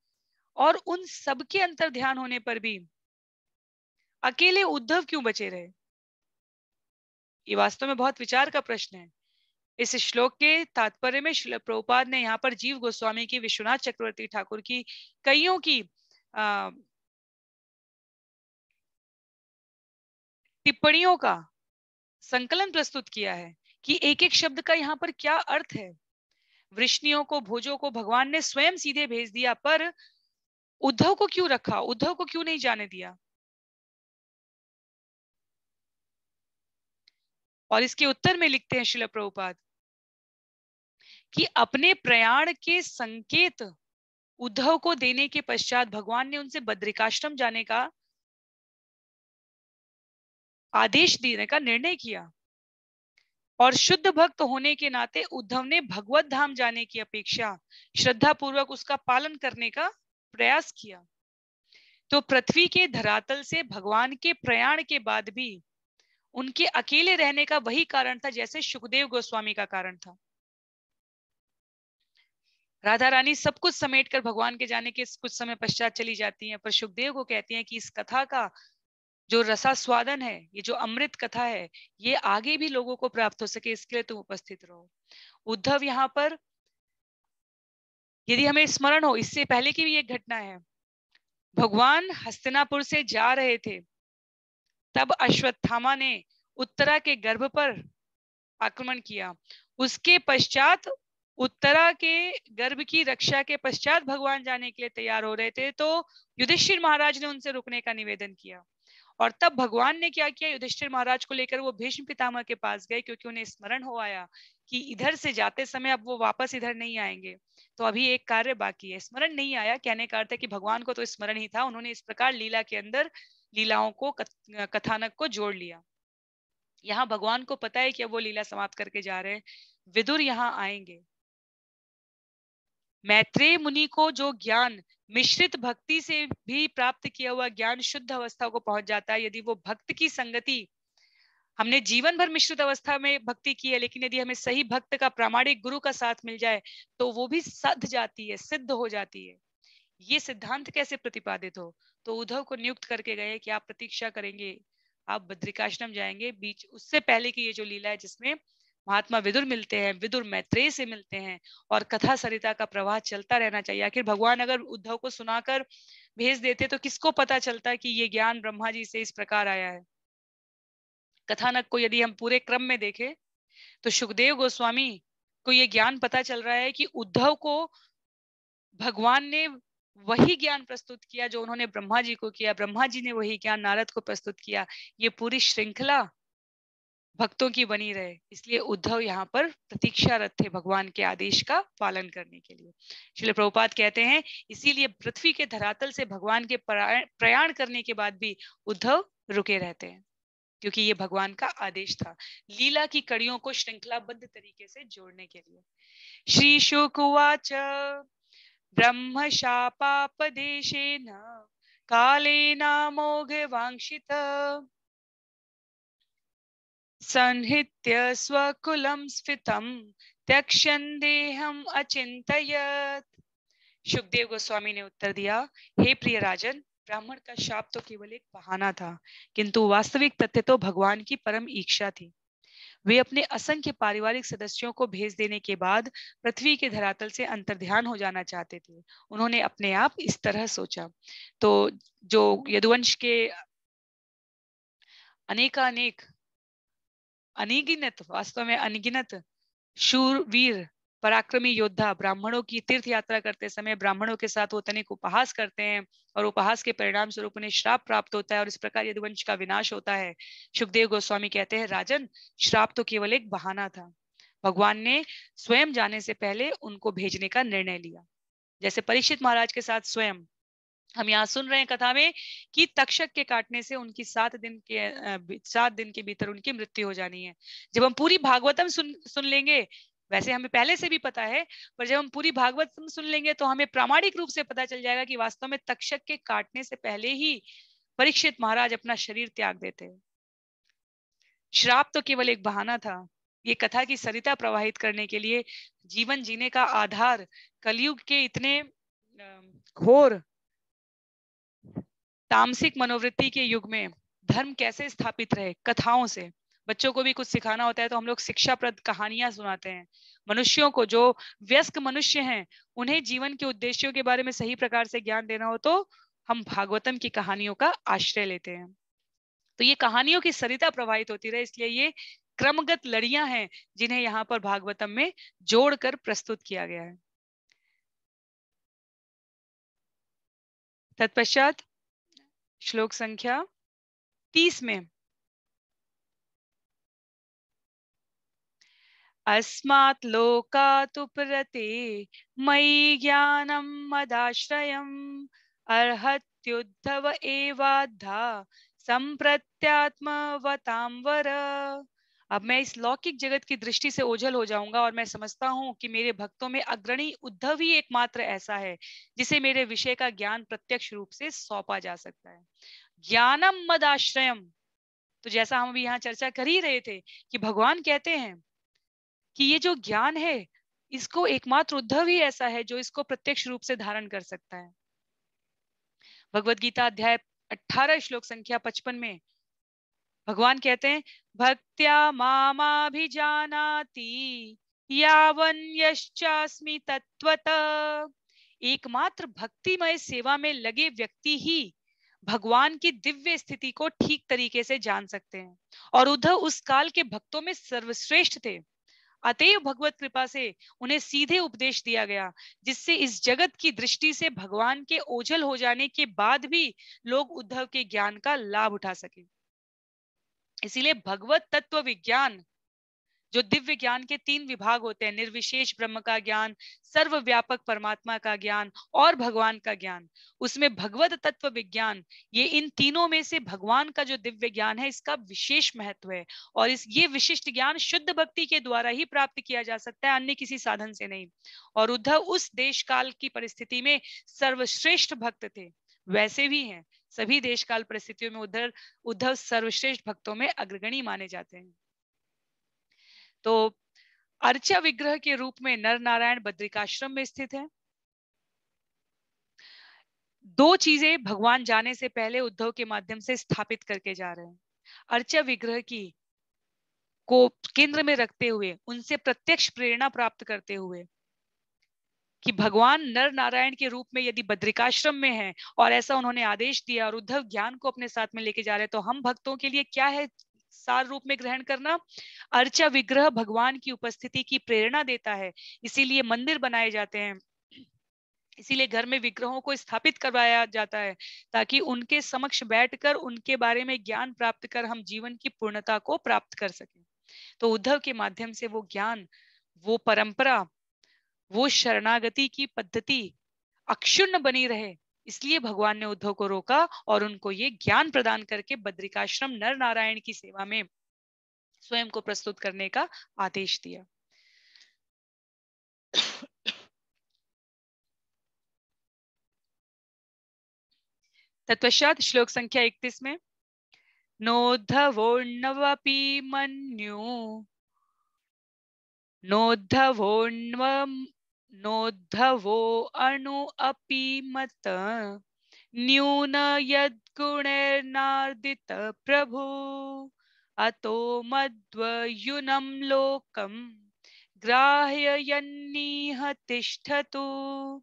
और उन सबके अंतर्ध्यान होने पर भी अकेले उद्धव क्यों बचे रहे? ये वास्तव में बहुत विचार का प्रश्न है। इस श्लोक के तात्पर्य में श्रील प्रभुपाद ने यहाँ पर जीव गोस्वामी की, विश्वनाथ चक्रवर्ती ठाकुर की कईयों की टिप्पणियों का संकलन प्रस्तुत किया है कि एक एक शब्द का यहाँ पर क्या अर्थ है। वृष्णियों को, भोजों को भगवान ने स्वयं सीधे भेज दिया, पर उद्धव को क्यों रखा? उद्धव को क्यों नहीं जाने दिया? और इसके उत्तर में लिखते हैं श्रील प्रभुपाद कि अपने प्रयाण के संकेत उद्धव को देने के पश्चात भगवान ने उनसे बद्रिकाश्रम जाने का आदेश देने का निर्णय किया, और शुद्ध भक्त होने के नाते उद्धव ने भगवत धाम जाने की अपेक्षा श्रद्धा पूर्वक उसका पालन करने का प्रयास किया। तो पृथ्वी के धरातल से भगवान के प्रयाण के बाद भी उनके अकेले रहने का वही कारण था जैसे सुखदेव गोस्वामी का कारण था। राधा रानी सब कुछ समेटकर भगवान के जाने के कुछ समय पश्चात चली जाती हैं, पर सुखदेव को कहती हैं कि इस कथा का जो रसास्वादन है, ये जो अमृत कथा है, ये आगे भी लोगों को प्राप्त हो सके, इसके लिए तुम उपस्थित रहो। उद्धव यहाँ पर, यदि हमें स्मरण हो, इससे पहले की भी एक घटना है। भगवान हस्तिनापुर से जा रहे थे, तब अश्वत्थामा ने उत्तरा के गर्भ पर आक्रमण किया। उसके पश्चात उत्तरा के गर्भ की रक्षा के पश्चात भगवान जाने के लिए तैयार हो रहे थे, तो युधिष्ठिर महाराज ने उनसे रुकने का निवेदन किया। और तब भगवान ने क्या किया, युधिष्ठिर महाराज को लेकर वो भीष्म पितामह के पास गए, क्योंकि उन्हें स्मरण हो आया कि इधर से जाते समय अब वो वापस इधर नहीं आएंगे, तो अभी एक कार्य बाकी है। स्मरण नहीं आया कहने का अर्थ है कि भगवान को तो स्मरण ही था, उन्होंने इस प्रकार लीला के अंदर लीलाओं को, कथानक को जोड़ लिया। यहाँ भगवान को पता है कि अब वो लीला समाप्त करके जा रहे हैं, विदुर यहाँ आएंगे। मैत्रेय मुनि को जो ज्ञान मिश्रित भक्ति से भी प्राप्त किया हुआ ज्ञान शुद्ध अवस्था को पहुंच जाता है, यदि वो भक्त की संगति, हमने जीवन भर मिश्रित अवस्था में भक्ति की है, लेकिन यदि हमें सही भक्त का प्रामाणिक गुरु का साथ मिल जाए तो वो भी सध जाती है, सिद्ध हो जाती है। ये सिद्धांत कैसे प्रतिपादित हो, तो उद्धव को नियुक्त करके गए कि आप प्रतीक्षा करेंगे, आप बद्रिकाश्रम जाएंगे। बीच उससे पहले की ये जो लीला है, जिसमें महात्मा विदुर मिलते हैं, विदुर मैत्रेय से मिलते हैं, और कथा सरिता का प्रवाह चलता रहना चाहिए। आखिर भगवान अगर उद्धव को सुनाकर भेज देते तो किसको पता चलता कि ये ज्ञान ब्रह्मा जी से इस प्रकार आया है। कथानक को यदि हम पूरे क्रम में देखें तो सुखदेव गोस्वामी को ये ज्ञान पता चल रहा है कि उद्धव को भगवान ने वही ज्ञान प्रस्तुत किया जो उन्होंने ब्रह्मा जी को किया, ब्रह्मा जी ने वही ज्ञान नारद को प्रस्तुत किया। ये पूरी श्रृंखला भक्तों की बनी रहे, इसलिए उद्धव यहाँ पर प्रतीक्षारत थे भगवान के आदेश का पालन करने के लिए। श्रील प्रभुपाद कहते हैं, इसीलिए पृथ्वी के धरातल से भगवान के प्रयाण करने के बाद भी उद्धव रुके रहते हैं, क्योंकि ये भगवान का आदेश था, लीला की कड़ियों को श्रृंखलाबद्ध तरीके से जोड़ने के लिए। श्री शुक उवाच ब्रह्म शापापदेशेन कालेनामोघवांक्षित संहृत्य स्वकुलं स्फितं त्यक्ष्यन् देहम् अचिन्तयत्। सुखदेव गोस्वामी ने उत्तर दिया, हे प्रिय राजन, ब्राह्मण का शाप तो केवल एक बहाना था, किंतु वास्तविक तथ्य तो भगवान की परम इच्छा थी। वे अपने असंख्य पारिवारिक सदस्यों को भेज देने के बाद पृथ्वी के धरातल से अंतर्ध्यान हो जाना चाहते थे। उन्होंने अपने आप इस तरह सोचा। तो जो यदुवंश के अनेकानेक, अनगिनत, वास्तव में अनगिनत शूरवीर पराक्रमी योद्धा ब्राह्मणों की तीर्थ यात्रा करते समय ब्राह्मणों के साथ वो तनिक उपहास करते हैं, और उपहास के परिणाम स्वरूप उन्हें श्राप प्राप्त होता है, और इस प्रकार यदुवंश का विनाश होता है। सुखदेव गोस्वामी कहते हैं, राजन, श्राप तो केवल एक बहाना था, भगवान ने स्वयं जाने से पहले उनको भेजने का निर्णय लिया। जैसे परीक्षित महाराज के साथ स्वयं हम यहाँ सुन रहे हैं कथा में कि तक्षक के काटने से उनकी 7 दिन के भीतर उनकी मृत्यु हो जानी है। जब हम पूरी भागवतम सुन लेंगे, वैसे हमें पहले से भी पता है, पर जब हम पूरी भागवतम सुन लेंगे तो हमें प्रामाणिक रूप से पता चल जाएगा कि वास्तव में तक्षक के काटने से पहले ही परीक्षित महाराज अपना शरीर त्याग देते हैं। श्राप तो केवल एक बहाना था। ये कथा की सरिता प्रवाहित करने के लिए जीवन जीने का आधार कलयुग के इतने घोर तामसिक मनोवृत्ति के युग में धर्म कैसे स्थापित रहे, कथाओं से। बच्चों को भी कुछ सिखाना होता है तो हम लोग शिक्षाप्रद कहानियां सुनाते हैं। मनुष्यों को, जो व्यस्क मनुष्य हैं, उन्हें जीवन के उद्देश्यों के बारे में सही प्रकार से ज्ञान देना हो तो हम भागवतम की कहानियों का आश्रय लेते हैं। तो ये कहानियों की सरिता प्रवाहित होती रहे, इसलिए ये क्रमगत लड़ियां हैं जिन्हें यहाँ पर भागवतम में जोड़कर प्रस्तुत किया गया है। तत्पश्चात श्लोक संख्या 30 में, अस्मात् लोकात् उपरते मयि ज्ञानं मदाश्रयम् अर्हत्युद्धव एवाद्धा संप्रत्यात्मवतां वर। अब मैं इस लौकिक जगत की दृष्टि से ओझल हो जाऊंगा, और मैं समझता हूं कि मेरे भक्तों में अग्रणी उद्धव ही एकमात्र ऐसा है जिसे मेरे विषय का ज्ञान प्रत्यक्ष रूप से सौंपा जा सकता है। ज्ञानम मदाश्रयम, तो जैसा हम अभी यहाँ चर्चा कर ही रहे थे कि भगवान कहते हैं कि ये जो ज्ञान है, इसको एकमात्र उद्धव ही ऐसा है जो इसको प्रत्यक्ष रूप से धारण कर सकता है। भगवत गीता अध्याय 18 श्लोक संख्या 55 में भगवान कहते हैं, भक्त्या मामाभिजानाति यावन्यश्चास्मि तत्त्वतः। एकमात्र भक्तिमय सेवा में लगे व्यक्ति ही भगवान की दिव्य स्थिति को ठीक तरीके से जान सकते हैं। और उद्धव उस काल के भक्तों में सर्वश्रेष्ठ थे। अतएव भगवत कृपा से उन्हें सीधे उपदेश दिया गया, जिससे इस जगत की दृष्टि से भगवान के ओझल हो जाने के बाद भी लोग उद्धव के ज्ञान का लाभ उठा सके। इसीलिए भगवत तत्व विज्ञान, जो दिव्य ज्ञान के 3 विभाग होते हैं, निर्विशेष ब्रह्म का ज्ञान, सर्वव्यापक परमात्मा का ज्ञान और भगवान का ज्ञान, उसमें भगवत तत्व विज्ञान, ये इन तीनों में से भगवान का जो दिव्य ज्ञान है, इसका विशेष महत्व है। और ये विशिष्ट ज्ञान शुद्ध भक्ति के द्वारा ही प्राप्त किया जा सकता है, अन्य किसी साधन से नहीं। और उद्धव उस देश काल की परिस्थिति में सर्वश्रेष्ठ भक्त थे। वैसे भी हैं, सभी देश काल परिस्थितियों में उद्धव सर्वश्रेष्ठ भक्तों में अग्रगणी माने जाते हैं। तो अर्चा विग्रह के रूप में नर नारायण बद्रिकाश्रम में स्थित है। 2 चीजें भगवान जाने से पहले उद्धव के माध्यम से स्थापित करके जा रहे हैं। अर्चा विग्रह की को केंद्र में रखते हुए, उनसे प्रत्यक्ष प्रेरणा प्राप्त करते हुए कि भगवान नर नारायण के रूप में यदि बद्रिकाश्रम में है और ऐसा उन्होंने आदेश दिया और उद्धव ज्ञान को अपने साथ में लेके जा रहे हैं, तो हम भक्तों के लिए क्या है सार रूप में ग्रहण करना? अर्चा विग्रह भगवान की उपस्थिति की प्रेरणा देता है, इसीलिए मंदिर बनाए जाते हैं, इसीलिए घर में विग्रहों को स्थापित करवाया जाता है, ताकि उनके समक्ष बैठकर उनके बारे में ज्ञान प्राप्त कर हम जीवन की पूर्णता को प्राप्त कर सकें। तो उद्धव के माध्यम से वो ज्ञान, वो परंपरा, वो शरणागति की पद्धति अक्षुण्ण बनी रहे, इसलिए भगवान ने उद्धव को रोका और उनको ये ज्ञान प्रदान करके बद्रिकाश्रम नर नारायण की सेवा में स्वयं को प्रस्तुत करने का आदेश दिया। तत्पश्चात श्लोक संख्या 31 में नोद्धवोर्णवपि मन्यु नोद्धवो अणु अपि मत न्यून यद्गुणैर्नार्दित प्रभु अतो मद्वयुनं लोकं ग्राह्यन्निह तिष्ठतु।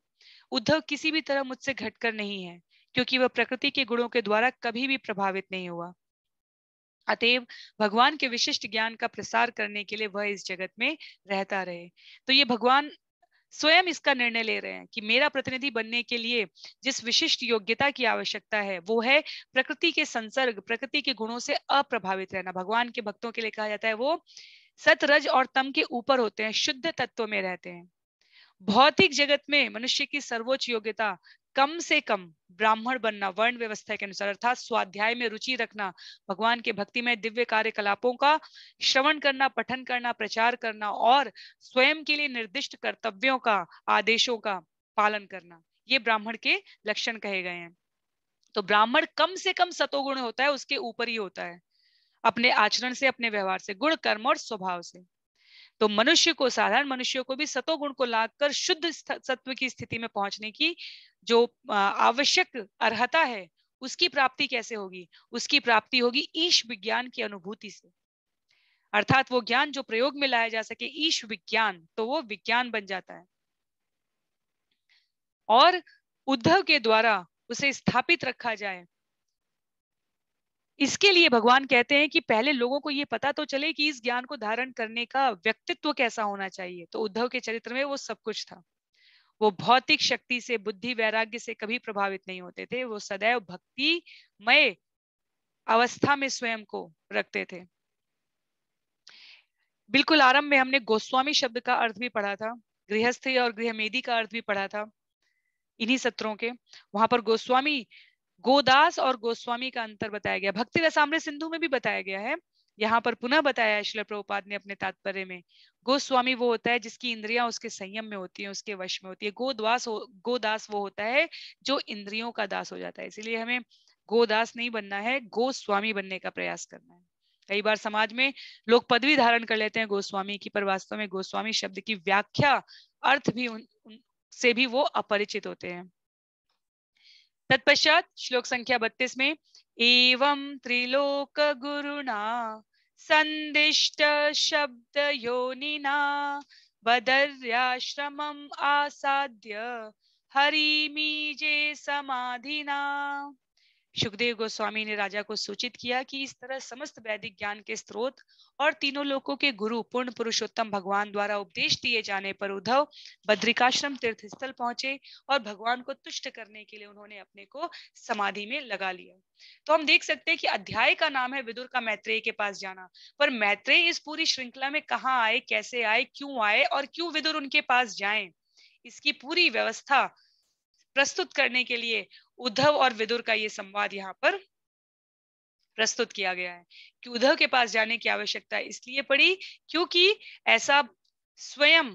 उद्धव किसी भी तरह मुझसे घटकर नहीं है, क्योंकि वह प्रकृति के गुणों के द्वारा कभी भी प्रभावित नहीं हुआ। अतएव भगवान के विशिष्ट ज्ञान का प्रसार करने के लिए वह इस जगत में रहता रहे। तो ये भगवान स्वयं इसका निर्णय ले रहे हैं कि मेरा प्रतिनिधि बनने के लिए जिस विशिष्ट योग्यता की आवश्यकता है वो है प्रकृति के संसर्ग, प्रकृति के गुणों से अप्रभावित रहना। भगवान के भक्तों के लिए कहा जाता है वो सत, रज और तम के ऊपर होते हैं, शुद्ध तत्व में रहते हैं। भौतिक जगत में मनुष्य की सर्वोच्च योग्यता कम से कम ब्राह्मण बनना, वर्ण व्यवस्था के अनुसार, अर्थात स्वाध्याय में रुचि रखना, भगवान के भक्ति में दिव्य कार्यकलापों का श्रवण करना, पठन करना, प्रचार करना और स्वयं के लिए निर्दिष्ट कर्तव्यों का, आदेशों का पालन करना, ये ब्राह्मण के लक्षण कहे गए हैं। तो ब्राह्मण कम से कम सतोगुण होता है, उसके ऊपर ही होता है, अपने आचरण से, अपने व्यवहार से, गुण, कर्म और स्वभाव से। तो मनुष्य को, साधारण मनुष्य को भी सतोगुण को लाकर शुद्ध सत्व की स्थिति में पहुंचने की जो आवश्यक अर्हता है, उसकी प्राप्ति कैसे होगी? उसकी प्राप्ति होगी ईश विज्ञान की अनुभूति से, अर्थात वो ज्ञान जो प्रयोग में लाया जा सके, ईश विज्ञान, तो वो विज्ञान बन जाता है और उद्धव के द्वारा उसे स्थापित रखा जाए। इसके लिए भगवान कहते हैं कि पहले लोगों को ये पता तो चले कि इस ज्ञान को धारण करने का व्यक्तित्व कैसा होना चाहिए। तो उद्धव के चरित्र में वो सब कुछ था। वो भौतिक शक्ति से, बुद्धि, वैराग्य से कभी प्रभावित नहीं होते थे। वो सदैव भक्तिमय अवस्था में स्वयं को रखते थे। बिल्कुल आरंभ में हमने गोस्वामी शब्द का अर्थ भी पढ़ा था, गृहस्थी और गृहमेधी का अर्थ भी पढ़ा था इन्हीं सत्रों के। वहां पर गोस्वामी, गोदास और गोस्वामी का अंतर बताया गया। भक्ति रसामृत सिंधु में भी बताया गया है, यहाँ पर पुनः बताया है श्रील प्रभुपाद ने अपने तात्पर्य में। गोस्वामी वो होता है जिसकी इंद्रियां उसके संयम में होती हैं, उसके वश में होती है। गोदास वो होता है जो इंद्रियों का दास हो जाता है। इसीलिए हमें गोदास नहीं बनना है, गोस्वामी बनने का प्रयास करना है। कई बार समाज में लोग पदवी धारण कर लेते हैं गोस्वामी की, पर वास्तव में गोस्वामी शब्द की व्याख्या, अर्थ भी से भी वो अपरिचित होते हैं। तत्पश्चात श्लोक संख्या 32 में एवं त्रिलोक गुरुना संदिष्ट शब्द योनिना बदर्याश्रमम् आसाद्य हरिमीजे समाधिना। सुखदेव गोस्वामी ने राजा को सूचित किया कि इस तरह समस्त वैदिक ज्ञान के स्रोत और तीनों लोकों के गुरु पूर्ण पुरुषोत्तम भगवान द्वारा उपदेश दिए जाने पर उद्धव बद्रिकाश्रम तीर्थ स्थल पहुंचे और भगवान को तुष्ट करने के लिए उन्होंने अपने को समाधि में लगा लिया। तो हम देख सकते हैं कि अध्याय का नाम है विदुर का मैत्रेय के पास जाना, पर मैत्रेय इस पूरी श्रृंखला में कहाँ आए, कैसे आए और क्यों विदुर उनके पास जाएं, इसकी पूरी व्यवस्था प्रस्तुत करने के लिए उद्धव और विदुर का ये संवाद यहाँ पर प्रस्तुत किया गया है। कि उद्धव के पास जाने की आवश्यकता इसलिए पड़ी क्योंकि ऐसा स्वयं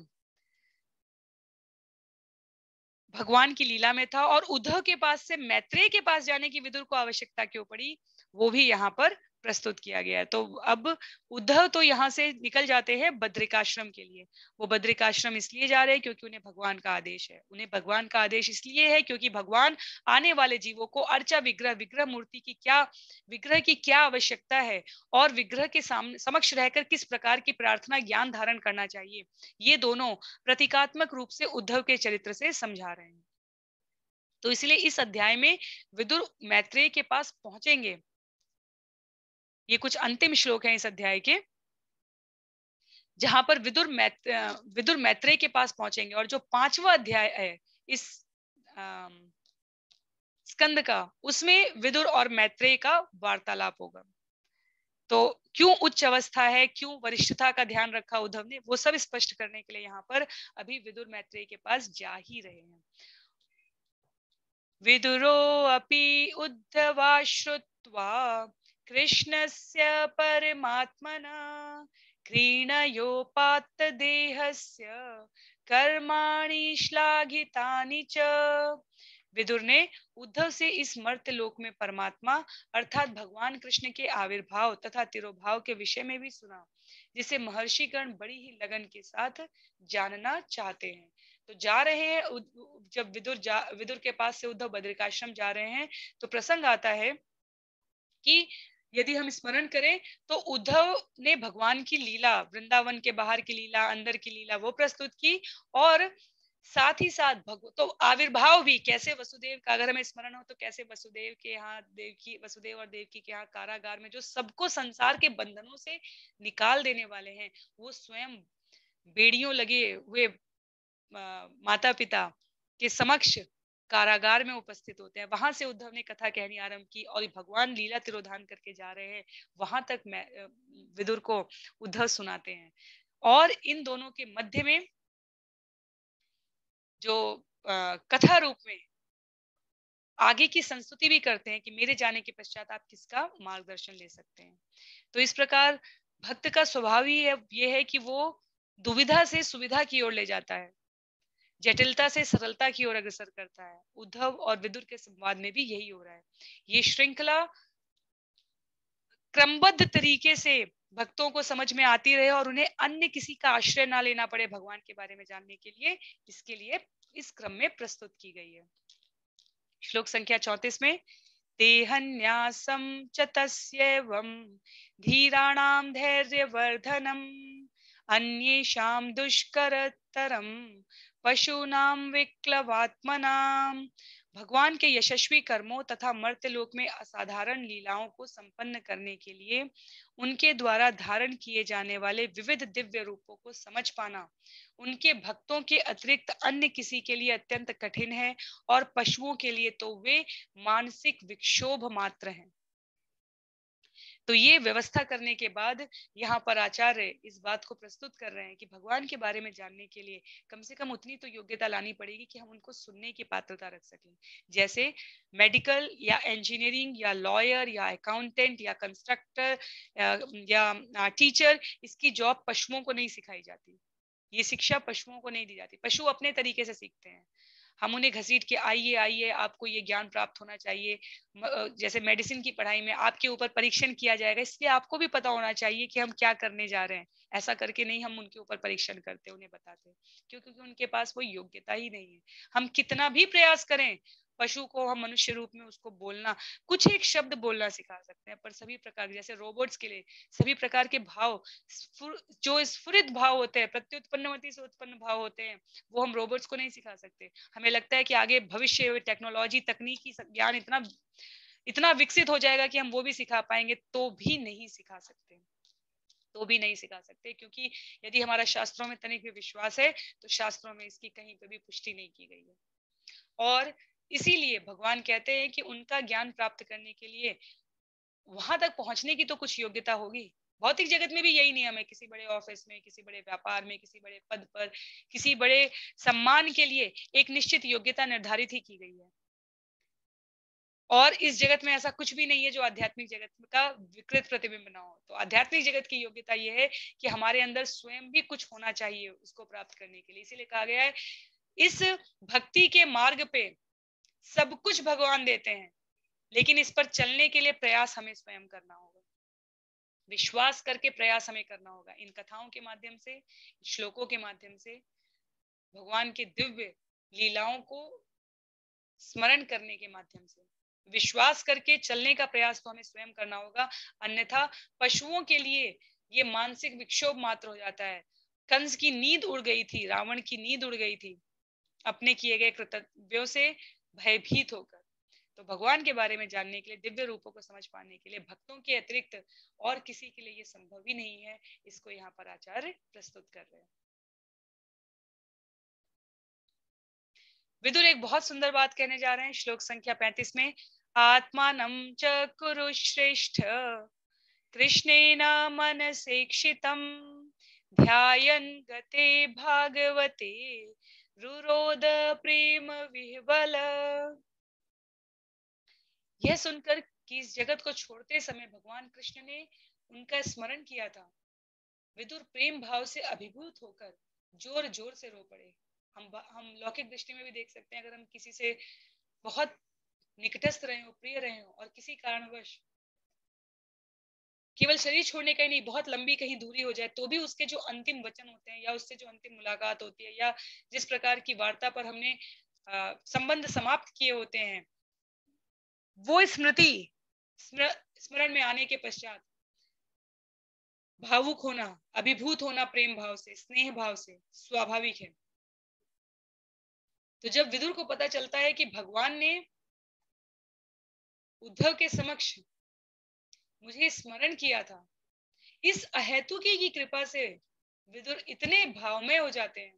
भगवान की लीला में था, और उद्धव के पास से मैत्रेय के पास जाने की विदुर को आवश्यकता क्यों पड़ी, वो भी यहाँ पर प्रस्तुत किया गया है। तो अब उद्धव तो यहाँ से निकल जाते हैं बद्रिकाश्रम के लिए। वो बद्रिकाश्रम इसलिए जा रहे हैं क्योंकि उन्हें भगवान का आदेश है। उन्हें भगवान का आदेश इसलिए है क्योंकि भगवान आने वाले जीवों को अर्चा विग्रह मूर्ति की विग्रह की क्या आवश्यकता है और विग्रह के समक्ष रहकर किस प्रकार की प्रार्थना ज्ञान धारण करना चाहिए, ये दोनों प्रतीकात्मक रूप से उद्धव के चरित्र से समझा रहे हैं। तो इसलिए इस अध्याय में विदुर मैत्रेय के पास पहुंचेंगे। ये कुछ अंतिम श्लोक हैं इस अध्याय के, जहां पर विदुर मैत्रेय के पास पहुंचेंगे। और जो 5वां अध्याय है इस स्कंद का, उसमें विदुर और मैत्रेय का वार्तालाप होगा। तो क्यों उच्च अवस्था है, क्यों वरिष्ठता का ध्यान रखा उद्धव ने, वो सब स्पष्ट करने के लिए यहाँ पर अभी विदुर मैत्रेय के पास जा ही रहे हैं। विदुरो अपि उद्धवा श्रुत्वा कृष्णस्य परमात्मना क्रीणयोपात्त देहस्य कर्माणि श्लाघितानि च। विदुर ने उद्धव से इस मर्त्य लोक में परमात्मा अर्थात भगवान कृष्ण के आविर्भाव तथा तिरोभाव के विषय में भी सुना, जिसे महर्षिगण बड़ी ही लगन के साथ जानना चाहते हैं। तो जा रहे हैं, जब विदुर के पास से उद्धव बद्रिकाश्रम जा रहे हैं तो प्रसंग आता है कि यदि हम स्मरण करें तो उद्धव ने भगवान की लीला, वृंदावन के बाहर की लीला, अंदर की लीला वो प्रस्तुत की, और साथ ही साथ तो आविर्भाव भी कैसे वसुदेव का, अगर हमें स्मरण हो तो कैसे वसुदेव के यहाँ वसुदेव और देवकी के यहाँ कारागार में जो सबको संसार के बंधनों से निकाल देने वाले हैं, वो स्वयं बेड़ियों लगे हुए माता पिता के समक्ष कारागार में उपस्थित होते हैं। वहां से उद्धव ने कथा कहनी आरंभ की और भगवान लीला तिरोधान करके जा रहे हैं, वहां तक विदुर को उद्धव सुनाते हैं। और इन दोनों के मध्य में जो कथा रूप में आगे की संस्तुति भी करते हैं कि मेरे जाने के पश्चात आप किसका मार्गदर्शन ले सकते हैं। तो इस प्रकार भक्त का स्वभाव ही ये है कि वो दुविधा से सुविधा की ओर ले जाता है, जटिलता से सरलता की ओर अग्रसर करता है। उद्धव और विदुर के संवाद में भी यही हो रहा है। ये श्रृंखला क्रमबद्ध तरीके से भक्तों को समझ में आती रहे और उन्हें अन्य किसी का आश्रय ना लेना पड़े भगवान के बारे में जानने के लिए, इसके लिए इस क्रम में प्रस्तुत की गई है। श्लोक संख्या 34 में देहन्यासं च तस्यैवं धीराणां धैर्यवर्धनम् अन्येषां दुष्करतरं पशूनां विक्लवात्मनां। भगवान के यशस्वी कर्मों तथा मर्त्यलोक में असाधारण लीलाओं को संपन्न करने के लिए उनके द्वारा धारण किए जाने वाले विविध दिव्य रूपों को समझ पाना उनके भक्तों के अतिरिक्त अन्य किसी के लिए अत्यंत कठिन है, और पशुओं के लिए तो वे मानसिक विक्षोभ मात्र हैं। तो ये व्यवस्था करने के बाद यहाँ पर आचार्य इस बात को प्रस्तुत कर रहे हैं कि भगवान के बारे में जानने के लिए कम से कम उतनी तो योग्यता लानी पड़ेगी कि हम उनको सुनने की पात्रता रख सकें। जैसे मेडिकल या इंजीनियरिंग या लॉयर या अकाउंटेंट या कंस्ट्रक्टर या टीचर, इसकी जॉब पशुओं को नहीं सिखाई जाती, ये शिक्षा पशुओं को नहीं दी जाती। पशु अपने तरीके से सीखते हैं, हम उन्हें घसीट के आइए आइए आपको ये ज्ञान प्राप्त होना चाहिए। जैसे मेडिसिन की पढ़ाई में आपके ऊपर परीक्षण किया जाएगा, इसलिए आपको भी पता होना चाहिए कि हम क्या करने जा रहे हैं। ऐसा करके नहीं हम उनके ऊपर परीक्षण करते, उन्हें बताते, क्योंकि उनके पास वो योग्यता ही नहीं है। हम कितना भी प्रयास करें पशु को हम मनुष्य रूप में उसको बोलना, कुछ एक शब्द बोलना सिखा सकते हैं, पर सभी प्रकार, जैसे रोबोट्स के लिए सभी प्रकार के भाव, जो स्फुरित भाव होते हैं, प्रत्युत्पन्नमति से उत्पन्न भाव होते हैं, वो हम रोबोट्स को नहीं सिखा सकते। हमें लगता है कि आगे भविष्य टेक्नोलॉजी, तकनीकी ज्ञान इतना इतना विकसित हो जाएगा कि हम वो भी सिखा पाएंगे, तो भी नहीं सिखा सकते, तो भी नहीं सिखा सकते, क्योंकि यदि हमारा शास्त्रों में तनिक भी विश्वास है तो शास्त्रों में इसकी कहीं पे भी पुष्टि नहीं की गई है। और इसीलिए भगवान कहते हैं कि उनका ज्ञान प्राप्त करने के लिए वहां तक पहुंचने की तो कुछ योग्यता होगी। भौतिक जगत में भी यही नियम है, किसी बड़े ऑफिस में, किसी बड़े व्यापार में, किसी बड़े पद पर, किसी बड़े सम्मान के लिए एक निश्चित योग्यता निर्धारित ही की गई है। और इस जगत में ऐसा कुछ भी नहीं है जो आध्यात्मिक जगत का विकृत प्रतिबिंब ना हो। तो आध्यात्मिक जगत की योग्यता यह है कि हमारे अंदर स्वयं भी कुछ होना चाहिए उसको प्राप्त करने के लिए। इसीलिए कहा गया है, इस भक्ति के मार्ग पे सब कुछ भगवान देते हैं, लेकिन इस पर चलने के लिए प्रयास हमें स्वयं करना होगा, विश्वास करके प्रयास हमें करना होगा। इन कथाओं के माध्यम से, श्लोकों के माध्यम से भगवान के दिव्य लीलाओं को स्मरण करने के माध्यम से विश्वास करके चलने का प्रयास तो हमें स्वयं करना होगा। अन्यथा पशुओं के लिए ये मानसिक विक्षोभ मात्र हो जाता है। कंस की नींद उड़ गई थी, रावण की नींद उड़ गई थी अपने किए गए कर्तव्यों से भयभीत होकर। तो भगवान के बारे में जानने के लिए, दिव्य रूपों को समझ पाने के लिए भक्तों के अतिरिक्त और किसी के लिए ये संभव ही नहीं है। इसको यहाँ पर आचार्य प्रस्तुत कर रहे हैं। विदुर एक बहुत सुंदर बात कहने जा रहे हैं श्लोक संख्या 35 में। आत्मानं च कुरु श्रेष्ठ कृष्णेन मनसेक्षितं ध्यायन् गते भागवते रुरोद प्रेम विह्वल। यह सुनकर कि इस जगत को छोड़ते समय भगवान कृष्ण ने उनका स्मरण किया था, विदुर प्रेम भाव से अभिभूत होकर जोर जोर से रो पड़े। हम लौकिक दृष्टि में भी देख सकते हैं, अगर हम किसी से बहुत निकटस्थ रहे हो, प्रिय रहे हो, और किसी कारणवश केवल शरीर छोड़ने का ही नहीं, बहुत लंबी कहीं दूरी हो जाए, तो भी उसके जो अंतिम वचन होते हैं या उससे जो अंतिम मुलाकात होती है या जिस प्रकार की वार्ता पर हमने संबंध समाप्त किए होते हैं, वो स्मृति स्मरण में आने के पश्चात भावुक होना, अभिभूत होना प्रेम भाव से, स्नेह भाव से स्वाभाविक है। तो जब विदुर को पता चलता है कि भगवान ने उद्धव के समक्ष मुझे स्मरण किया था, इस अहेतुकी की कृपा से विदुर इतने भावमय हो जाते हैं।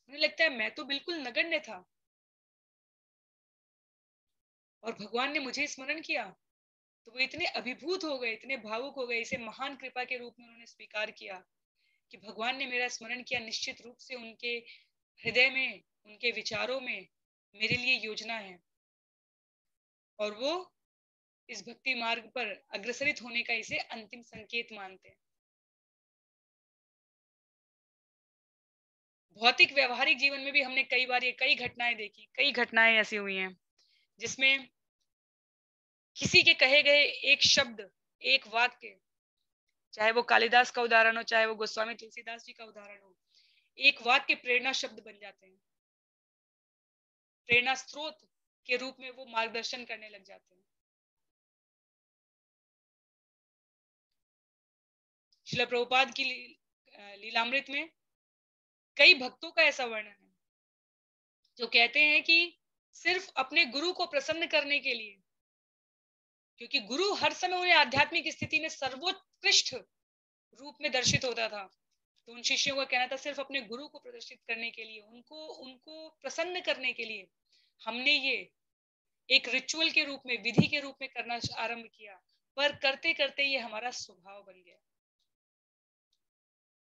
मुझे लगता है मैं तो बिल्कुल नगण्य था और भगवान ने मुझे स्मरण किया, तो वो इतने अभिभूत हो गए, इतने भावुक हो गए। इसे महान कृपा के रूप में उन्होंने स्वीकार किया कि भगवान ने मेरा स्मरण किया। निश्चित रूप से उनके हृदय में, उनके विचारों में मेरे लिए योजना है और वो इस भक्ति मार्ग पर अग्रसरित होने का इसे अंतिम संकेत मानते हैं। भौतिक व्यवहारिक जीवन में भी हमने कई बार ये कई घटनाएं देखी, कई घटनाएं ऐसी हुई हैं जिसमें किसी के कहे गए एक शब्द, एक वाक्य, चाहे वो कालिदास का उदाहरण हो, चाहे वो गोस्वामी तुलसीदास जी का उदाहरण हो, एक वाक्य प्रेरणा शब्द बन जाते हैं, प्रेरणा स्रोत के रूप में वो मार्गदर्शन करने लग जाते हैं। श्रील प्रभुपाद की लीलामृत में कई भक्तों का ऐसा वर्णन है जो कहते हैं कि सिर्फ अपने गुरु को प्रसन्न करने के लिए, क्योंकि गुरु हर समय उन्हें आध्यात्मिक स्थिति में सर्वोत्कृष्ट रूप में दर्शित होता था, तो उन शिष्यों का कहना था सिर्फ अपने गुरु को प्रदर्शित करने के लिए, उनको उनको प्रसन्न करने के लिए हमने ये एक रिचुअल के रूप में, विधि के रूप में करना आरंभ किया, पर करते करते ये हमारा स्वभाव बन गया।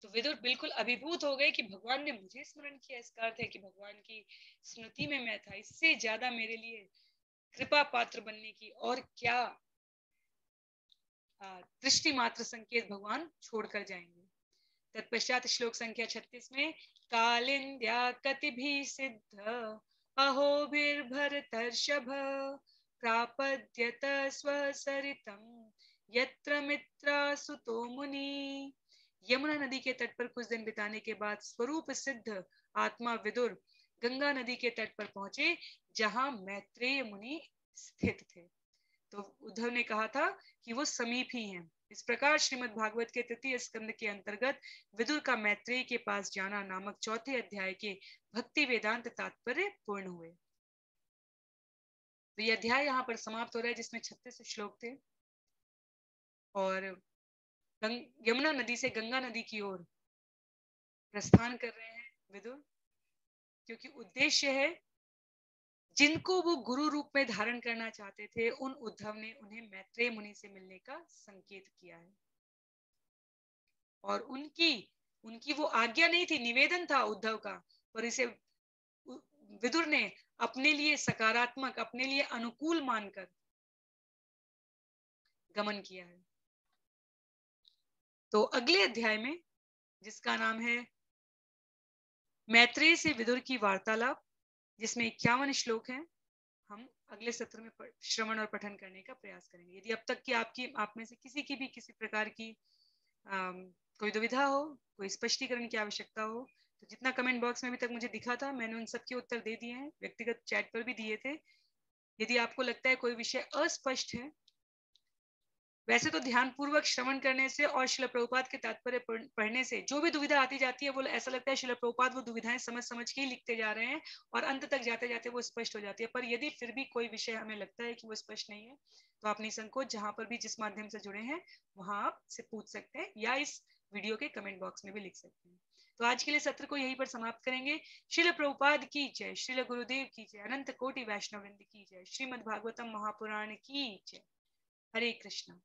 तो विदुर बिल्कुल अभिभूत हो गए कि भगवान ने मुझे स्मरण किया, इसका अर्थ है कि भगवान की स्मृति में मैं था। इससे ज्यादा मेरे लिए कृपा पात्र बनने की और क्या दृष्टि मात्र संकेत भगवान छोड़कर जाएंगे। तत्पश्चात श्लोक संख्या 36 में कालिंद्या कतिभिः सिद्ध अहोभिर्भरतर्षभ प्रापद्यत स्वसरितं यत्र मित्रासुतो मुनि। यमुना नदी के तट पर कुछ दिन बिताने के बाद स्वरूप सिद्ध आत्मा विदुर गंगा नदी के तट पर पहुंचे जहां मैत्रेय मुनि स्थित थे। तो उद्धव ने कहा था कि वो समीप ही हैं। इस प्रकार श्रीमद् भागवत के तृतीय स्कंद के अंतर्गत विदुर का मैत्रेय के पास जाना नामक चौथे अध्याय के भक्ति वेदांत तात्पर्य पूर्ण हुए। तो ये अध्याय यहाँ पर समाप्त हो रहा है जिसमें 36 श्लोक थे और यमुना नदी से गंगा नदी की ओर प्रस्थान कर रहे हैं विदुर, क्योंकि उद्देश्य है जिनको वो गुरु रूप में धारण करना चाहते थे, उन उद्धव ने उन्हें मैत्रेय मुनि से मिलने का संकेत किया है। और उनकी वो आज्ञा नहीं थी, निवेदन था उद्धव का, पर इसे विदुर ने अपने लिए सकारात्मक, अपने लिए अनुकूल मानकर गमन किया है। तो अगले अध्याय में, जिसका नाम है मैत्रेय से विदुर की वार्तालाप, जिसमें 51 श्लोक हैं, हम अगले सत्र में श्रवण और पठन करने का प्रयास करेंगे। यदि अब तक की आप में से किसी की भी किसी प्रकार की कोई दुविधा हो, कोई स्पष्टीकरण की आवश्यकता हो, तो जितना कमेंट बॉक्स में अभी तक मुझे दिखा था मैंने उन सबके उत्तर दे दिए हैं, व्यक्तिगत चैट पर भी दिए थे। यदि आपको लगता है कोई विषय अस्पष्ट है, वैसे तो ध्यान पूर्वक श्रवण करने से और शिल प्रभुपाद के तात्पर्य पढ़ने से जो भी दुविधा आती जाती है वो ऐसा लगता है शिल प्रभुपाद वो दुविधाएं समझ समझ के ही लिखते जा रहे हैं और अंत तक जाते जाते वो स्पष्ट हो जाती है। पर यदि फिर भी कोई विषय हमें लगता है कि वो स्पष्ट नहीं है, तो आप निसंकोच जहां पर भी जिस माध्यम से जुड़े हैं वहां आप से पूछ सकते हैं या इस वीडियो के कमेंट बॉक्स में भी लिख सकते हैं। तो आज के लिए सत्र को यहीं पर समाप्त करेंगे। शिल प्रभुपाद की जय, श्रील गुरुदेव की जय, अनंत कोटि वैष्णव वृंद की जय, श्रीमद् भागवतम महापुराण की जय। हरे कृष्णा।